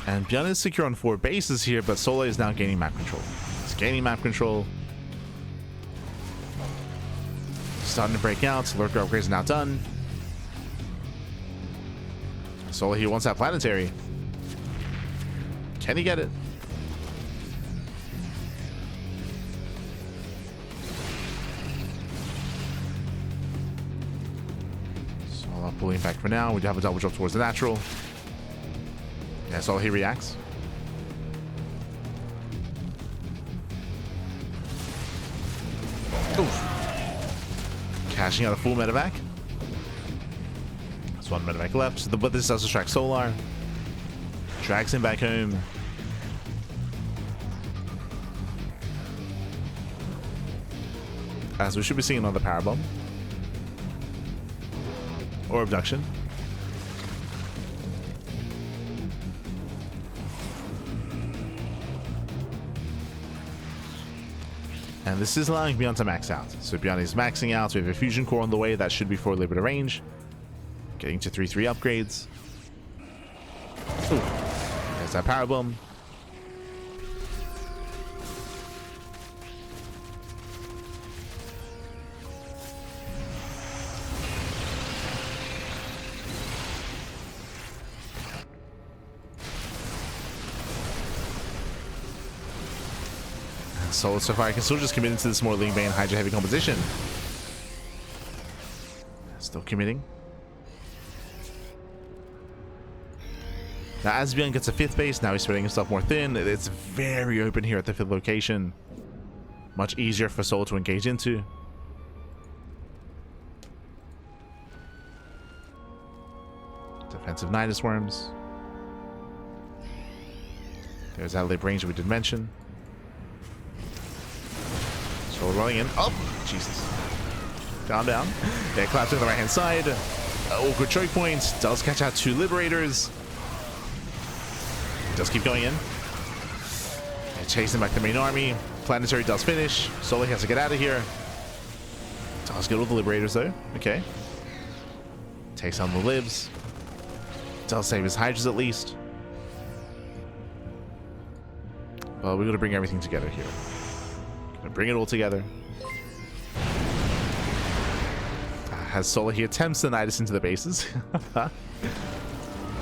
And ByuN is secure on 4 bases here, but Solar is now gaining map control. He's gaining map control. Starting to break out. Lurker upgrades are now done. Solar, he wants that planetary. Can he get it? Pulling back for now. We do have a double jump towards the natural. Yeah, so he reacts. Oof. Cashing out a full medevac. There's one medevac left, but this does distract Solar. Drags him back home. As we should be seeing another power bomb. Or abduction. And this is allowing ByuN to max out. So ByuN is maxing out. We have a fusion core on the way. That should be for a little bit of range. Getting to 3-3 upgrades. Ooh. There's that power bomb. So far I can still just commit into this more Ling Bane Hydra heavy composition. Still committing. Now as ByuN gets a 5th base, now he's spreading himself more thin. It's very open here at the 5th location. Much easier for Soul to engage into. Defensive Nidus Worms. There's that lip range we did mention. So rolling in. Oh, Jesus. Calm down. They're collapsing on the right hand side. Awkward choke point. Does catch out 2 Liberators. Does keep going in. They're chasing back the main army. Planetary does finish. Solar has to get out of here. Does get all the Liberators though. Okay. Takes on the Libs. Does save his Hydras at least. Well, we're gonna bring everything together here. Gonna bring it all together. Has Solar here attempts to Nidus into the bases.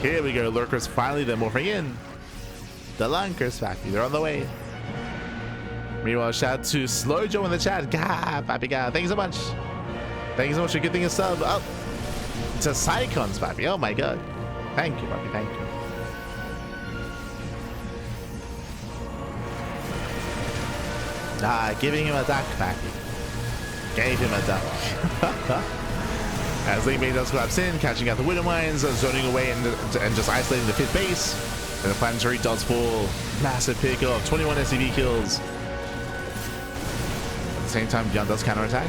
Here we go. Lurkers finally they're morphing in. The Lunkers, Pappy, they're on the way. Meanwhile, shout out to Slow Joe in the chat. Gah, Pappy, gah. Thank you so much. Thank you so much for getting a sub. Oh, it's a Psychons, Pappy. Oh my god. Thank you, Pappy. Thank you. Ah, giving him a duck, Pappy. Gave him a duck. As Ling Bane does collapse in, catching out the Widow Mines, zoning away and just isolating the 5th base. And the Planetary does fall. Massive pick of 21 SCV kills. At the same time, ByuN does counterattack.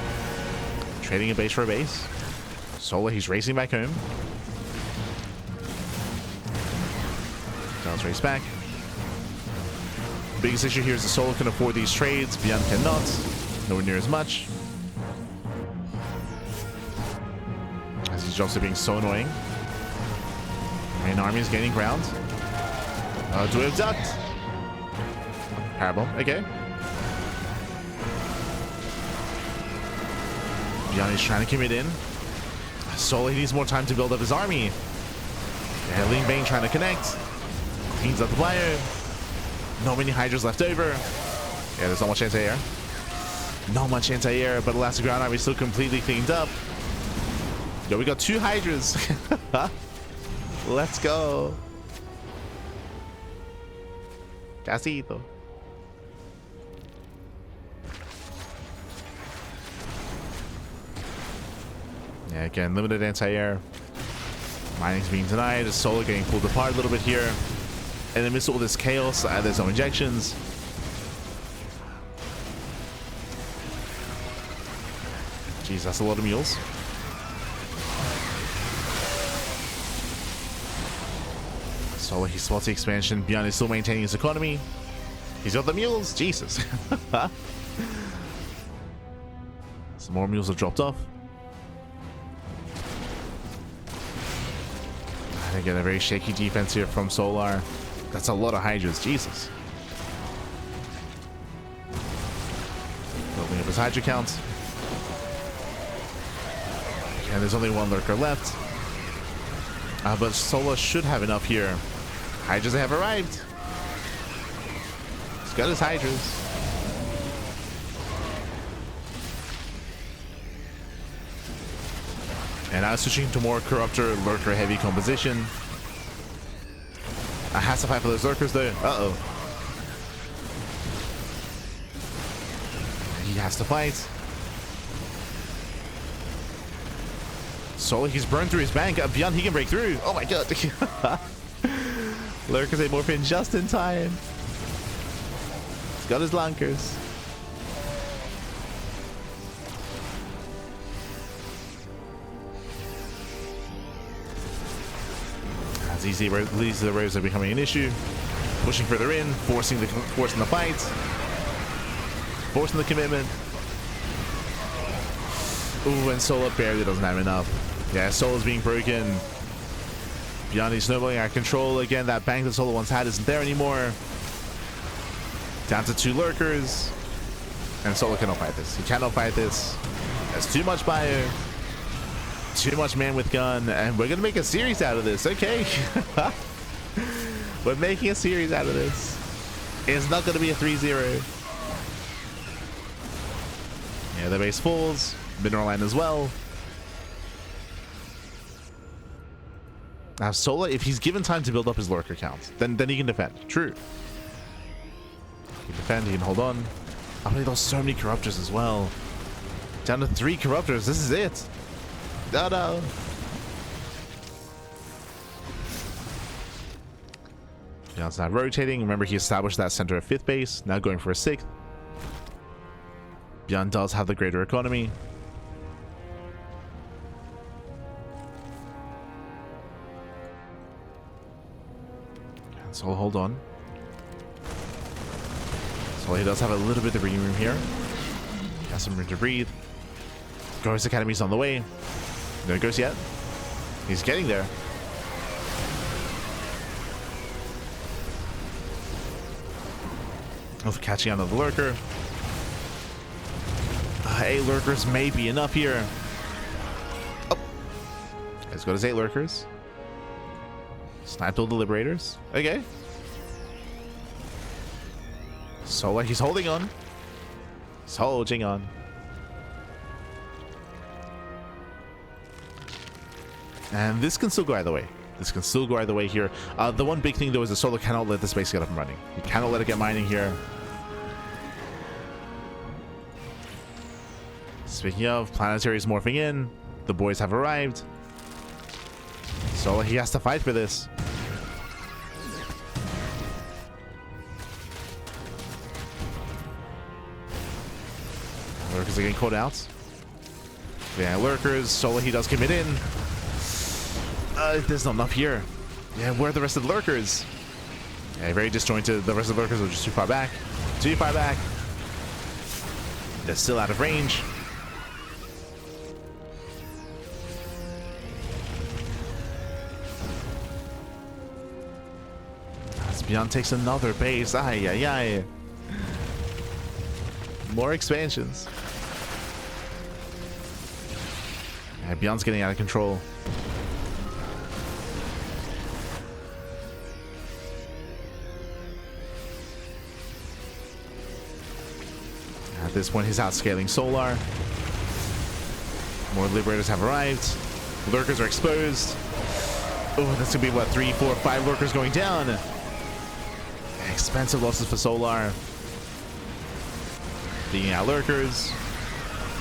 Trading a base for a base. Solar, he's racing back home. Does race back. The biggest issue here is the Solar can afford these trades. ByuN cannot. Nowhere near as much. As these jumps are being so annoying. Main army is gaining ground. Do we have ducked? Parabol, okay. ByuN is trying to commit in. Solar needs more time to build up his army. And Ling Bane trying to connect. Cleans up the bio. Not many Hydras left over. Yeah, there's not much anti-air. Not much anti-air, but Elastic Ground Army is still completely cleaned up. Yo, we got 2 Hydras. Let's go. Casito. Yeah, again, limited anti-air. Mining's being denied. Solar getting pulled apart a little bit here. And amidst all this chaos, there's no injections. Jeez, that's a lot of mules. Solar, he spots the expansion. ByuN is still maintaining his economy. He's got the mules. Jesus. Some more mules have dropped off. And again, a very shaky defense here from Solar. That's a lot of Hydras. Jesus. Building up his Hydra count. And there's only 1 Lurker left. But Solar should have enough here. Hydras have arrived. He's got his Hydras. And now switching to more Corruptor Lurker heavy composition. Has to fight for those Lurkers though. Uh-oh. He has to fight. Solar, he's burned through his bank. ByuN, he can break through. Oh my god. Lurkers a morphin just in time. He's got his Lunkers. As these Liberators are becoming an issue. Pushing further in, forcing the fight. Forcing the commitment. Ooh, and Solar barely doesn't have enough. Yeah, Solar's being broken. ByuN is snowballing out of control. Again, that bank that Solar once had isn't there anymore. Down to 2 Lurkers. And Solar cannot fight this. He cannot fight this. There's too much bio. Too much man with gun. And we're going to make a series out of this. Okay. We're making a series out of this. It's not going to be a 3-0. Yeah, the base falls. Mineral line as well. Now Sola, if he's given time to build up his lurker count, then he can defend. True. He can defend, he can hold on. Oh, he lost so many corruptors as well. Down to 3 corruptors. This is it. No. Now it's not rotating. Remember, he established that center of 5th base. Now going for a 6th. ByuN does have the greater economy. And so hold on. So he does have a little bit of breathing room here. He has some room to breathe. Ghost Academy's on the way. No ghost yet. He's getting there. Of catching on to the lurker. 8 lurkers may be enough here. Oh. Let's go to 8 lurkers. Sniped all the liberators. Okay. So he's holding on. He's holding on. And this can still go either way. This can still go either way here. The one big thing though is the Solar cannot let this base get up and running. You cannot let it get mining here. Speaking of, planetary is morphing in. The boys have arrived. So he has to fight for this. Lurkers are getting caught out. Yeah, lurkers. Sola, he does commit in. There's not enough here. Yeah, where are the rest of the lurkers? Yeah, very disjointed. The rest of the lurkers are just too far back. Too far back. They're still out of range. As ByuN takes another base. Ay, ay, ay. More expansions. Yeah, ByuN's getting out of control. At this point, he's outscaling Solar. More Liberators have arrived. Lurkers are exposed. Oh, that's gonna be what, 3, 4, 5 lurkers going down. Expensive losses for Solar. Digging out lurkers.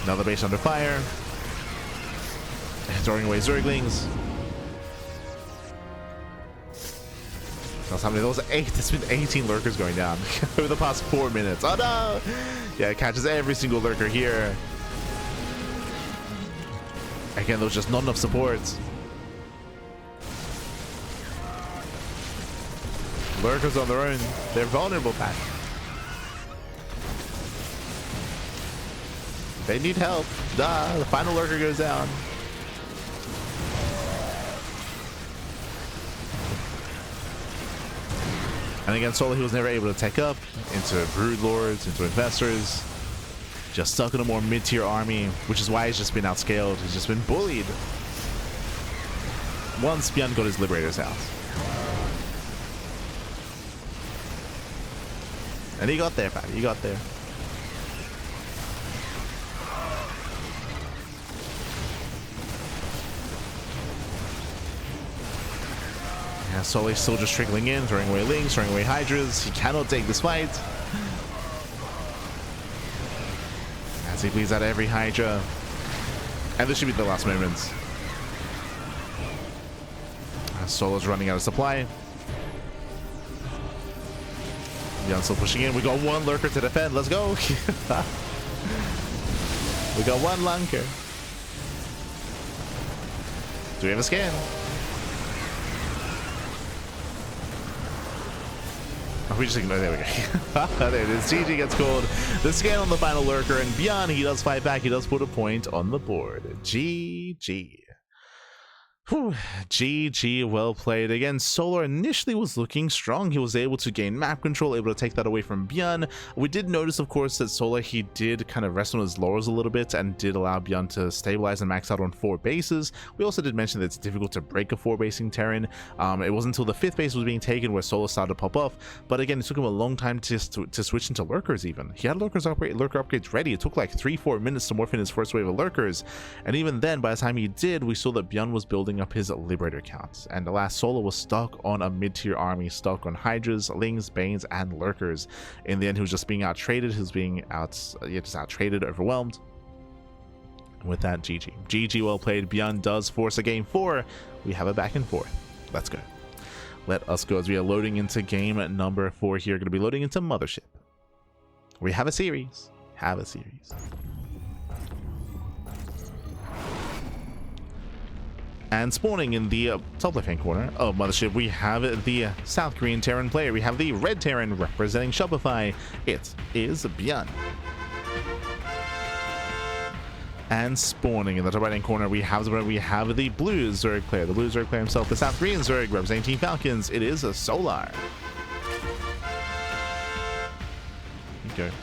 Another base under fire. Throwing away Zerglings. That's how many? Those 8. It's been 18 lurkers going down over the past 4 minutes. Oh no! Yeah, it catches every single lurker here. Again, there's just not enough support. Lurkers on their own. They're vulnerable, Pat. They need help. The final lurker goes down. And again, Solar, he was never able to take up into Brood Lords, into Investors. Just stuck in a more mid-tier army, which is why he's just been outscaled. He's just been bullied. Once ByuN got his Liberators out. And he got there, Pat. He got there. Yeah, Solar's still just trickling in, throwing away Lings, throwing away Hydras. He cannot take this fight. As he bleeds out every Hydra. And this should be the last moments. Solar's running out of supply. ByuN still pushing in. We got 1 lurker to defend. Let's go. We got 1 lunker. Do we have a scan? Oh, we just ignore. There we go. There it is. GG gets called. The scan on the final lurker, and ByuN, he does fight back. He does put a point on the board. GG. Whew, GG, well played. Again, Solar initially was looking strong. He was able to gain map control, able to take that away from ByuN. We did notice, of course, that Solar, he did kind of rest on his laurels a little bit and did allow ByuN to stabilize and max out on 4 bases. We also did mention that it's difficult to break a 4-basing Terran. It wasn't until the 5th base was being taken where Solar started to pop off, but again, it took him a long time to switch into lurkers even. He had lurker upgrades ready. It took like 3-4 minutes to morph in his first wave of lurkers, and even then, by the time he did, we saw that ByuN was building up his Liberator counts, and the last Solar was stuck on a mid-tier army, stuck on Hydras, Lings, Banes, and Lurkers. In the end, he was just being out-traded, he was being just out-traded, overwhelmed. And with that, GG. GG, well played. ByuN does force a game 4. We have it back and forth. Let's go. Let us go as we are loading into game number 4 here. Going to be loading into Mothership. We have a series. And spawning in the top left-hand corner of Mothership, we have the South Korean Terran player. We have the Red Terran representing Shopify. It is ByuN. And spawning in the top right-hand corner, we have the Blue Zerg player. The Blue Zerg player himself, the South Korean Zerg representing Team Falcons. It is a Solar. There you go.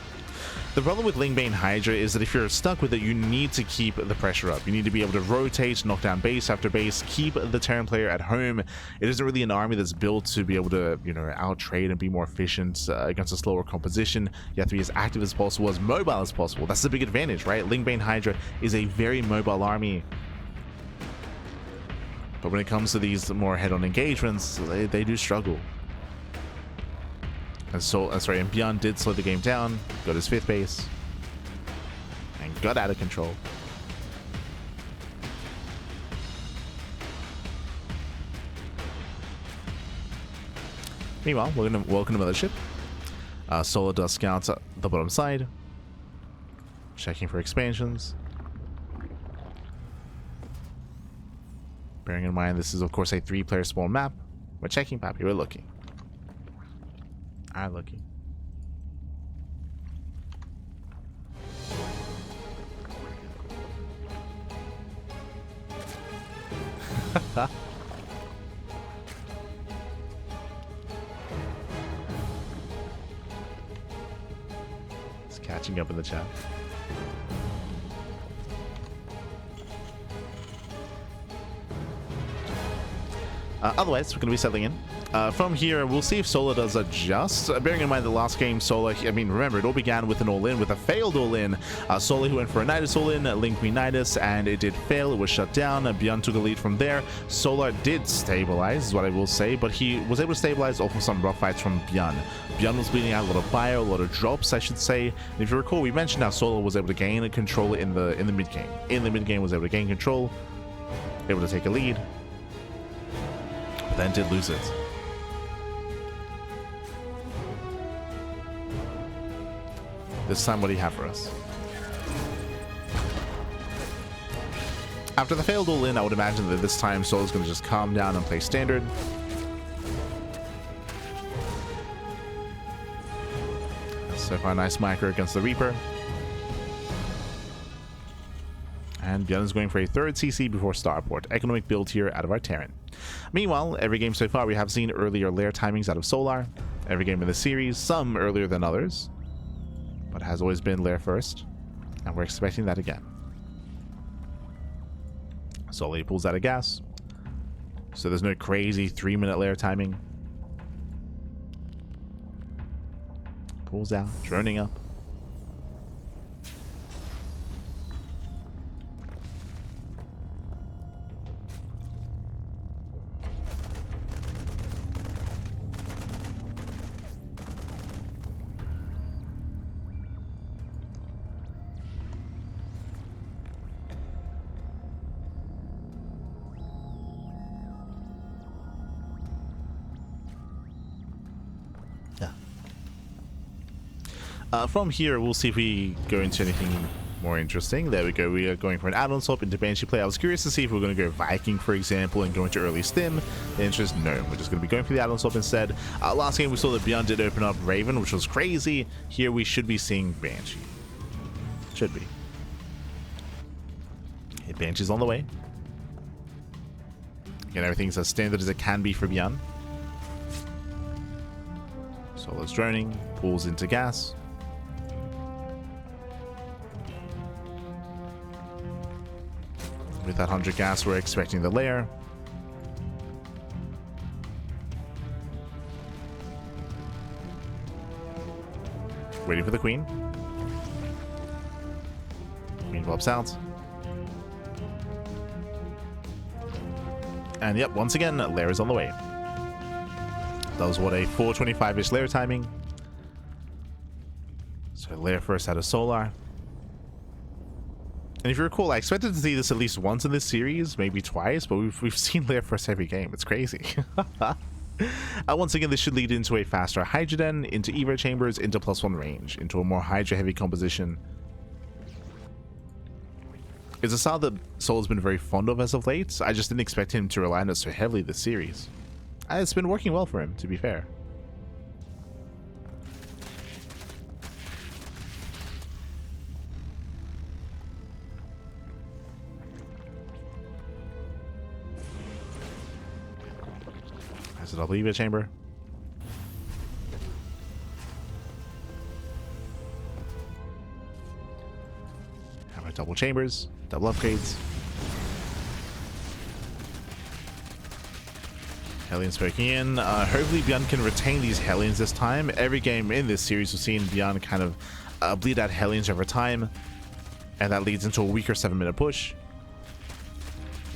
The problem with Ling Bane Hydra is that if you're stuck with it, you need to keep the pressure up. You need to be able to rotate, knock down base after base, keep the Terran player at home. It isn't really an army that's built to be able to, out-trade and be more efficient against a slower composition. You have to be as active as possible, as mobile as possible. That's the big advantage, right? Ling Bane Hydra is a very mobile army. But when it comes to these more head-on engagements, they do struggle. And and ByuN did slow the game down, got his 5th base, and got out of control. Meanwhile, we're going to welcome to Mothership. Solar does scout the bottom side, checking for expansions. Bearing in mind this is, of course, a 3-player spawn map. We're checking Pappy, we're looking. I'm looking. It's catching up in the chat. Otherwise, we're going to be settling in. From here, we'll see if Solar does adjust. Bearing in mind the last game, Solar, remember, it all began with an all-in, with a failed all-in. Solar, who went for a Nidus all-in, Link Queen Nidus, and it did fail. It was shut down. ByuN took a lead from there. Solar did stabilize, is what I will say, but he was able to stabilize off of some rough fights from ByuN. ByuN was bleeding out a lot of fire, a lot of drops, I should say. And if you recall, we mentioned how Solar was able to gain control in the mid-game. In the mid-game, was able to gain control, able to take a lead, but then did lose it. This time, what do you have for us? After the failed all-in, I would imagine that this time Solar's going to just calm down and play standard. So far, a nice micro against the Reaper. And ByuN is going for a 3rd CC before Starport. Economic build here out of our Terran. Meanwhile, every game so far, we have seen earlier lair timings out of Solar. Every game in the series, some earlier than others, but has always been lair first, and we're expecting that again. Solar pulls out of gas, so there's no crazy 3-minute lair timing. Pulls out, droning up. From here, we'll see if we go into anything more interesting. There we go. We are going for an add-on swap into Banshee play. I was curious to see if we are going to go Viking, for example, and go into early stim. The answer is no. We're just going to be going for the add-on swap instead. Last game, we saw that ByuN did open up Raven, which was crazy. Here, we should be seeing Banshee. Should be. Okay, Banshee's on the way. Again, everything's as standard as it can be for ByuN. Solo's droning, pulls into gas. With that 100 gas, we're expecting the lair. Waiting for the queen. Queen pops out. And yep, once again, lair is on the way. That was what, a 425-ish lair timing. So lair first out of Solar. And if you recall, I expected to see this at least once in this series, maybe twice, but we've seen lair first every game. It's crazy. Once again, this should lead into a faster Hydra Den, into Evo chambers, into +1 range, into a more Hydra heavy composition. It's a style that Solo's been very fond of as of late. I just didn't expect him to rely on it so heavily this series. It's been working well for him, to be fair. There's a double Evo chamber. Have our double chambers, double upgrades. Hellions poking in. Hopefully ByuN can retain these Hellions this time. Every game in this series we've seen ByuN kind of bleed out Hellions over time. And that leads into a weaker 7-minute push.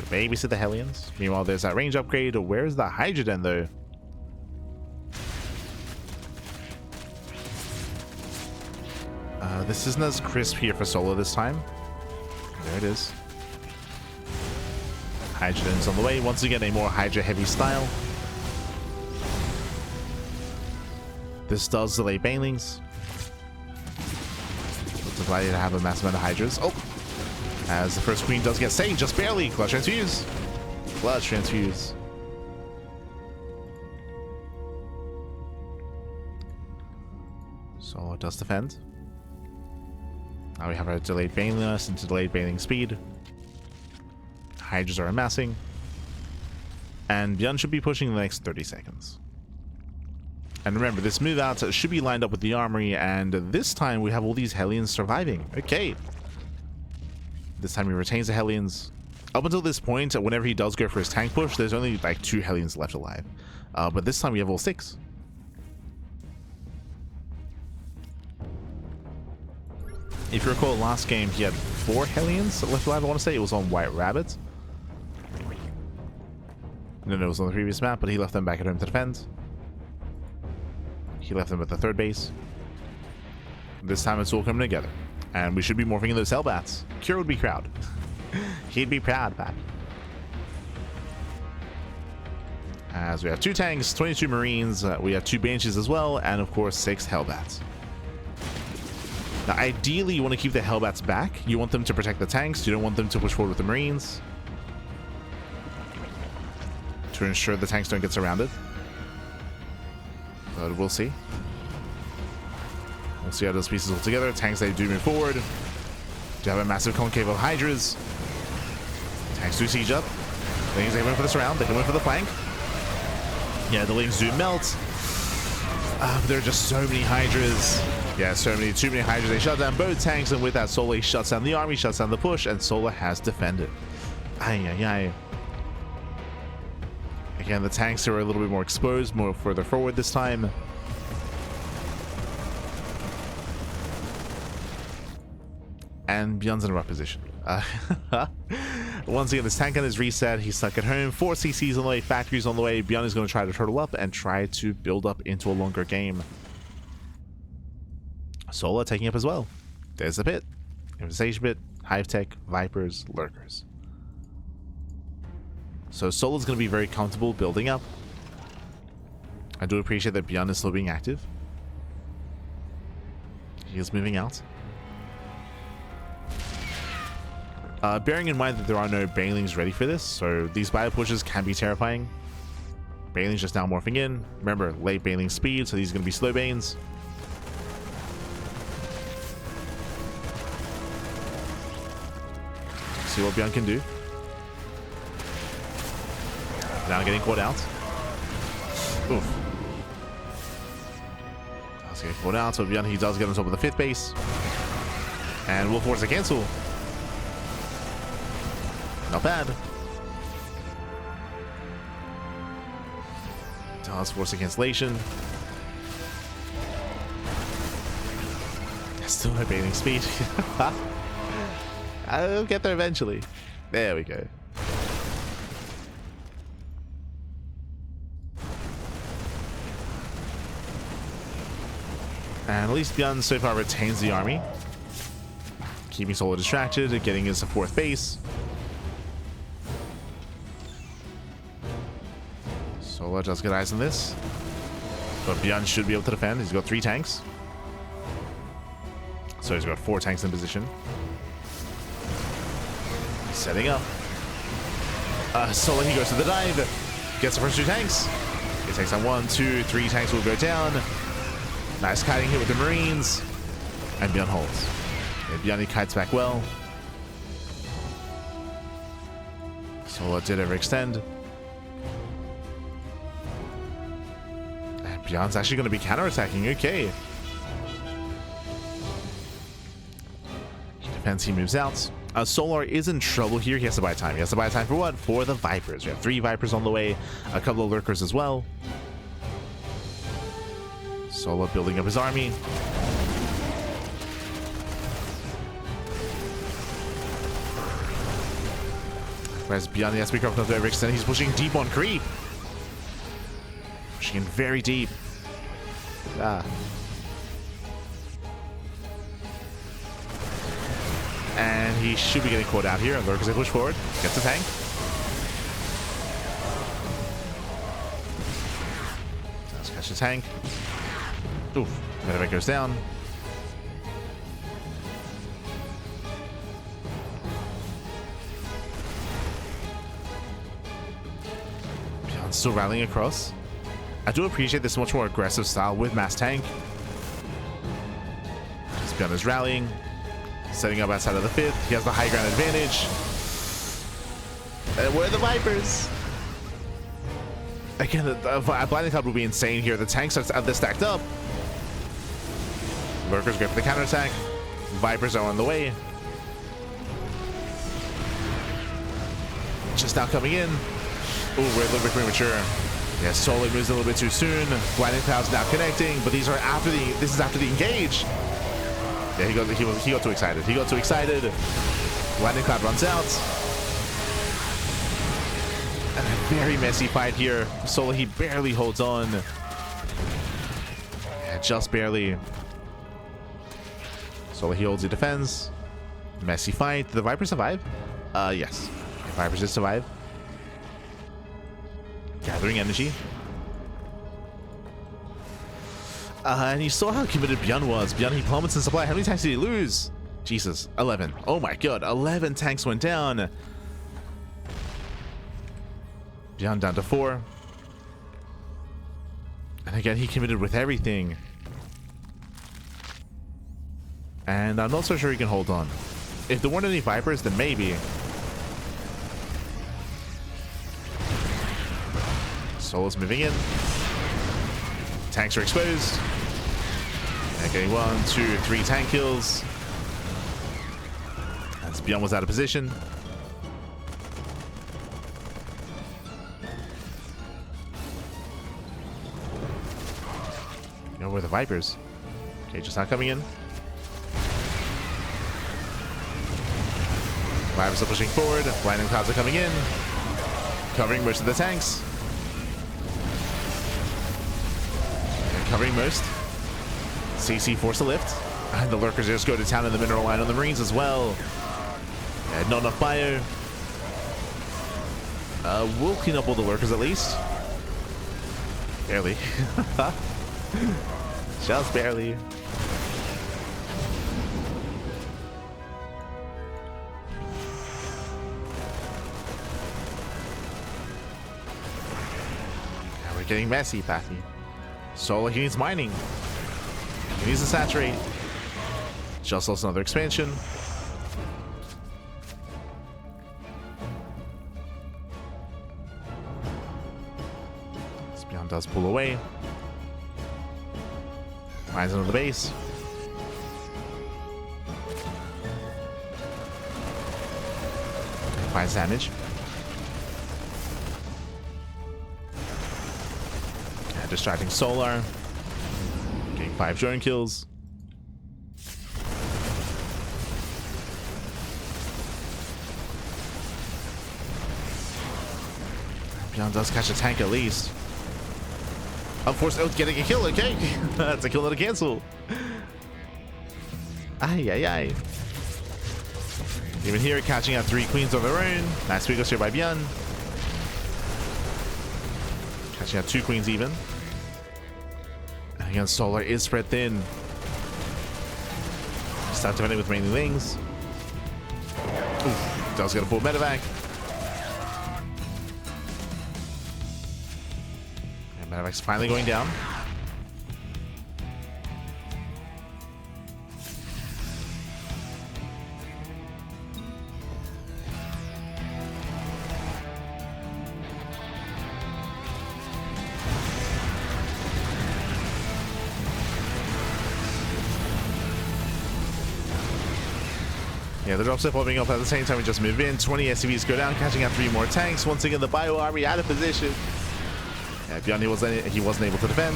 Babysit the Hellions. Meanwhile, there's that range upgrade. Where's the Hydra Den, though? This isn't as crisp here for Solo this time. There it is. Hydra Den's on the way. Once again, a more Hydra-heavy style. This does delay banelings. It's delighted to have a massive amount of Hydras. Oh! As the first queen does get saved, just barely. Clutch transfuse. Clutch transfuse. So it does defend. Now we have our delayed baneliness into delayed baneling speed. Hydras are amassing. And ByuN should be pushing in the next 30 seconds. And remember, this move out should be lined up with the armory, and this time we have all these Hellions surviving. Okay. This time he retains the Hellions. Up until this point, whenever he does go for his tank push, there's only like 2 Hellions left alive. But this time we have all 6. If you recall, last game he had 4 Hellions left alive, I want to say. It was on White Rabbit. No, it was on the previous map, but he left them back at home to defend. He left them at the 3rd base. This time it's all coming together. And we should be morphing in those Hellbats. Cure would be proud. He'd be proud, Pat. As we have 2 tanks, 22 Marines, we have 2 Banshees as well, and of course 6 Hellbats. Now ideally you want to keep the Hellbats back. You want them to protect the tanks. You don't want them to push forward with the Marines, to ensure the tanks don't get surrounded. But we'll see. We'll see how those pieces hold together. Tanks, they do move forward. Do have a massive concave of Hydras. Tanks do siege up. Lings, they went for this round. They can win for the flank. Yeah, the Lings do melt. But there are just so many Hydras. Yeah, too many Hydras. They shut down both tanks, and with that, Solar shuts down the army, shuts down the push, and Solar has defended. Ay, ay, ay. Again, the tanks are a little bit more exposed, more further forward this time. And ByuN's in a rough position. Once again, this tank gun is reset. He's stuck at home. 4 CCs on the way, factories on the way. ByuN is going to try to turtle up and try to build up into a longer game. Solar taking up as well. There's the pit. Infestation pit, Hive Tech, Vipers, Lurkers. So Solar's going to be very comfortable building up. I do appreciate that ByuN is still being active. He is moving out. Bearing in mind that there are no Banelings ready for this, so these bio pushes can be terrifying. Banelings just now morphing in. Remember, late Baneling speed, so these are going to be slow Banes. See what ByuN can do. Now getting caught out. Oof. Does get caught out, so ByuN, he does get on top of the 5th base. And will force a cancel. Not bad. Does force a cancellation. Still no baiting speed. I'll get there eventually. There we go. And at least ByuN so far retains the army. Keeping Solo distracted, getting his 4th base. Solo does get eyes on this. But ByuN should be able to defend. He's got 3 tanks. So he's got 4 tanks in position. Setting up. Solo, he goes to the dive. Gets the first 2 tanks. He takes on 1, 2, 3 tanks will go down. Nice kiting here with the Marines. And ByuN holds. And ByuN, he kites back well. Solo did overextend. And ByuN's actually going to be counterattacking. Okay. He moves out. Solar is in trouble here. He has to buy time. He has to buy time for what? For the Vipers. We have 3 Vipers on the way. A couple of Lurkers as well. Solar building up his army. Whereas ByuN, the SP Craft, not to overextend. He's pushing deep on creep. Pushing in very deep. And he should be getting caught out here. Lurkers, they push forward. Gets the tank. Does catch the tank. Oof. Medevac goes down. ByuN's still rallying across. I do appreciate this much more aggressive style with mass tank. ByuN is rallying. Setting up outside of the 5th. He has the high ground advantage. And where are the Vipers? Again, a blinding cloud would be insane here. The tanks are stacked up. Lurkers go for the counterattack. Vipers are on the way. Just now coming in. Oh, we're a little bit premature. Yeah, Solo moves a little bit too soon. Blinding cloud's now connecting, but these are after the. This is after the engage. Yeah, he got too excited. He got too excited. Lightning Cloud runs out. And a very messy fight here. Solo, he barely holds on. Yeah, just barely. Solo, he holds, he defends. Messy fight. Did the Vipers survive? Yes. Vipers did survive. Gathering energy. And you saw how committed ByuN was. ByuN, he plummets in supply. How many tanks did he lose? Jesus, 11. Oh my god, 11 tanks went down. ByuN down to 4. And again, he committed with everything. And I'm not so sure he can hold on. If there weren't any Vipers, then maybe. Solo's moving in. Tanks are exposed. And getting 1, 2, 3 tank kills. As ByuN was out of position. You know where the Vipers? Okay, just not coming in. Vipers are pushing forward. Blinding clouds are coming in. Covering most of the tanks. Covering most. CC force a lift. And the Lurkers just go to town in the mineral line on the Marines as well. And not enough bio. We'll clean up all the Lurkers at least. Barely. Just barely. Now we're getting messy, Pathy. Solo, he needs mining. He needs to saturate. Just lost another expansion. ByuN does pull away. Finds another base. Finds damage. And distracting Solar. Getting 5 drone kills. ByuN does catch a tank at least. Unforced out getting a kill, okay. That's a kill and a cancel. Ay, ay, ay. Even here, catching out 3 queens of their own. Nice PiGosaur here by ByuN. Catching out 2 queens even. And again, Solar is spread thin. Start defending with mainly wings. Ooh, does get a full medevac. And medevac's finally going down. Yeah, the drop step popping up at the same time we just move in. 20 SCVs go down, catching out 3 more tanks. Once again, the ByuN army out of position. Yeah, ByuN, he wasn't able to defend.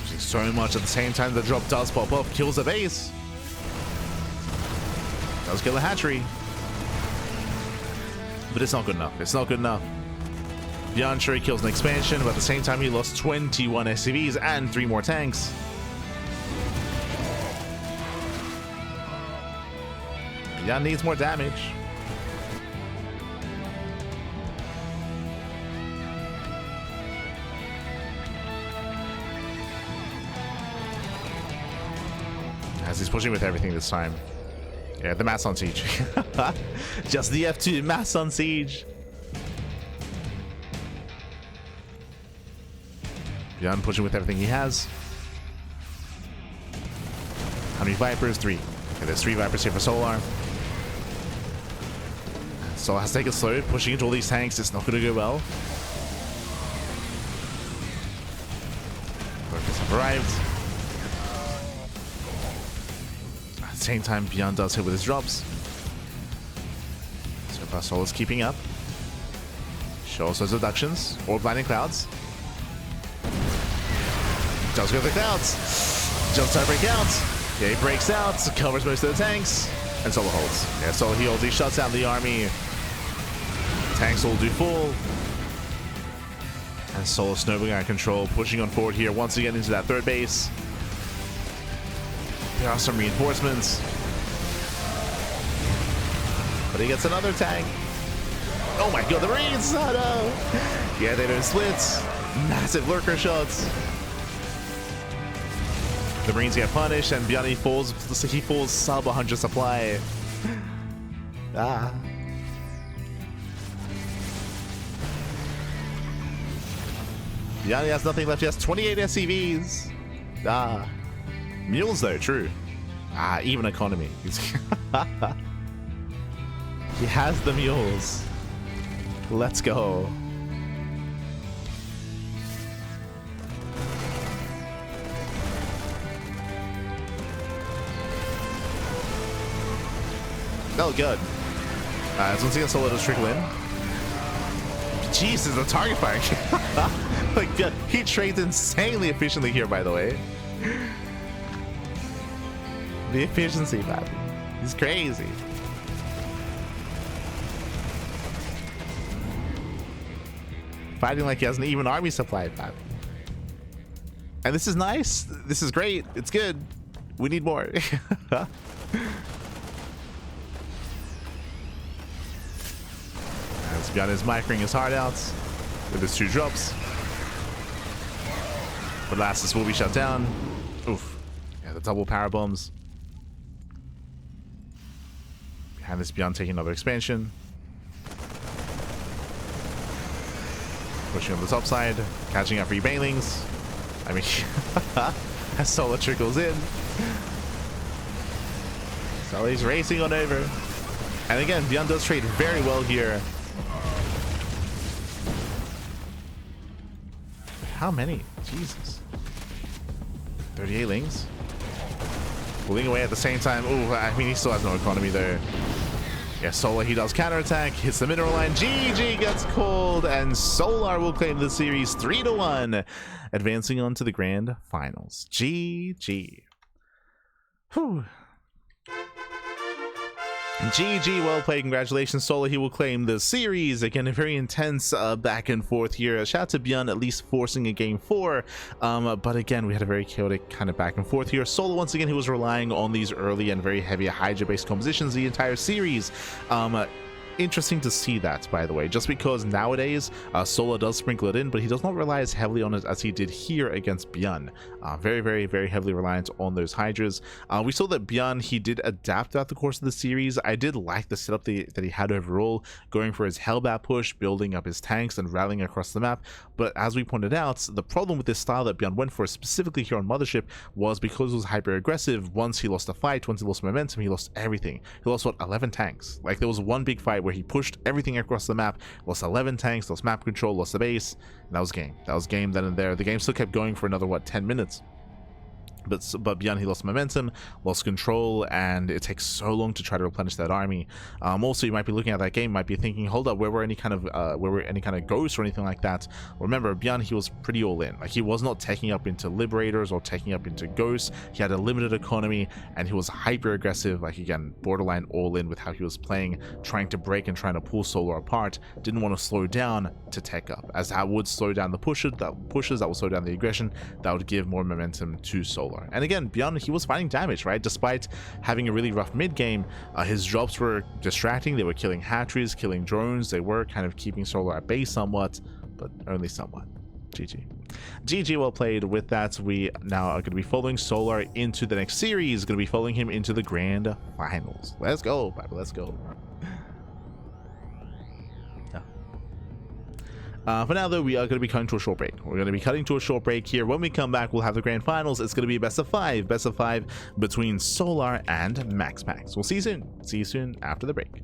Losing so much at the same time the drop does pop up, kills the base. Does kill a hatchery. But it's not good enough. It's not good enough. ByuN sure he kills an expansion, but at the same time he lost 21 SCVs and 3 more tanks. ByuN needs more damage. As he's pushing with everything this time. Yeah, the mass on siege. Just the F2 mass on siege. ByuN pushing with everything he has. How many Vipers? 3. Okay, there's 3 Vipers here for Solar. Solar has to take it slow, pushing into all these tanks. It's not going to go well. Workers have arrived. At the same time, ByuN does hit with his drops. So far, Solar's keeping up. Shows those abductions or blinding clouds. Does go to the clouds. Jumps to break out. Yeah, he breaks out, covers most of the tanks, and Solar holds. Yeah, Solar he holds, he shuts down the army. Tanks will do full. And Solar snowballing out of control, pushing on forward here once again into that 3rd base. There are some reinforcements. But he gets another tank. Oh my god, the Marines! Oh no! Yeah, they don't split. Massive lurker shots. The Marines get punished, and ByuN falls sub 100 supply. Ah. ByuN has nothing left. He has 28 SCVs. Ah. Mules, though, true. Ah, even economy. He has the mules. Let's go. Oh, good. As once again, Solar does trickle in. Jesus, the target fire. Like, God, he trades insanely efficiently here, by the way. The efficiency, man. He's crazy. Fighting like he has an even army supply, man. And this is nice. This is great. It's good. We need more. ByuN is micring his heart out with his 2 drops. But last, this will be shut down. Oof. Yeah, the double power bombs. Behind this, ByuN taking another expansion. Pushing on the top side, catching up for banelings. I mean, as Solar trickles in. So he's racing on over. And again, ByuN does trade very well here. how many? Jesus. 38 lings. Pulling away at the same time. Ooh, I mean, he still has no economy there. Yeah, Solar, he does counterattack, hits the mineral line. GG gets called, and Solar will claim the series 3-1, advancing on to the grand finals. GG. Whew. GG, well played. Congratulations, Solar. He will claim the series. Again, a very intense back and forth here. Shout out to ByuN at least forcing a game 4. But again, we had a very chaotic kind of back and forth here. Solar, once again, he was relying on these early and very heavy Hydra-based compositions the entire series. Interesting to see that, by the way, just because nowadays Solar does sprinkle it in, but he does not rely as heavily on it as he did here against ByuN. Very heavily reliant on those Hydras. We saw that ByuN, he did adapt throughout the course of the series. I did like the setup that he had overall, going for his Hellbat push, building up his tanks and rallying across the map. But as we pointed out, the problem with this style that ByuN went for, specifically here on Mothership, was because it was hyper aggressive. Once he lost a fight, once he lost momentum, he lost everything. He lost, what, 11 tanks? Like, there was one big fight where he pushed everything across the map, lost 11 tanks, lost map control, lost the base, and that was game. That was game then and there. The game still kept going for another, what, 10 minutes. But ByuN, he lost momentum, lost control, and it takes so long to try to replenish that army. Also, you might be looking at that game, might be thinking, hold up, where were any kind of ghosts or anything like that? Remember, ByuN, he was pretty all in. Like, he was not taking up into liberators or taking up into ghosts. He had a limited economy, and he was hyper aggressive. Like, again, borderline all in with how he was playing, trying to break and trying to pull Solar apart. Didn't want to slow down to tech up, as that would slow down the pushes. That will slow down the aggression. That would give more momentum to Solar. And again, ByuN, he was finding damage, right? Despite having a really rough mid game, his drops were distracting. They were killing hatcheries, killing drones. They were kind of keeping Solar at bay somewhat, but only somewhat. GG. GG, well played. With that, we now are going to be following Solar into the next series. Going to be following him into the grand finals. Let's go, Bible. Let's go. For now, though, we are going to be cutting to a short break. We're going to be cutting to a short break here. When we come back, we'll have the grand finals. It's going to be a best of 5 between Solar and MaxPax. We'll see you soon. See you soon after the break.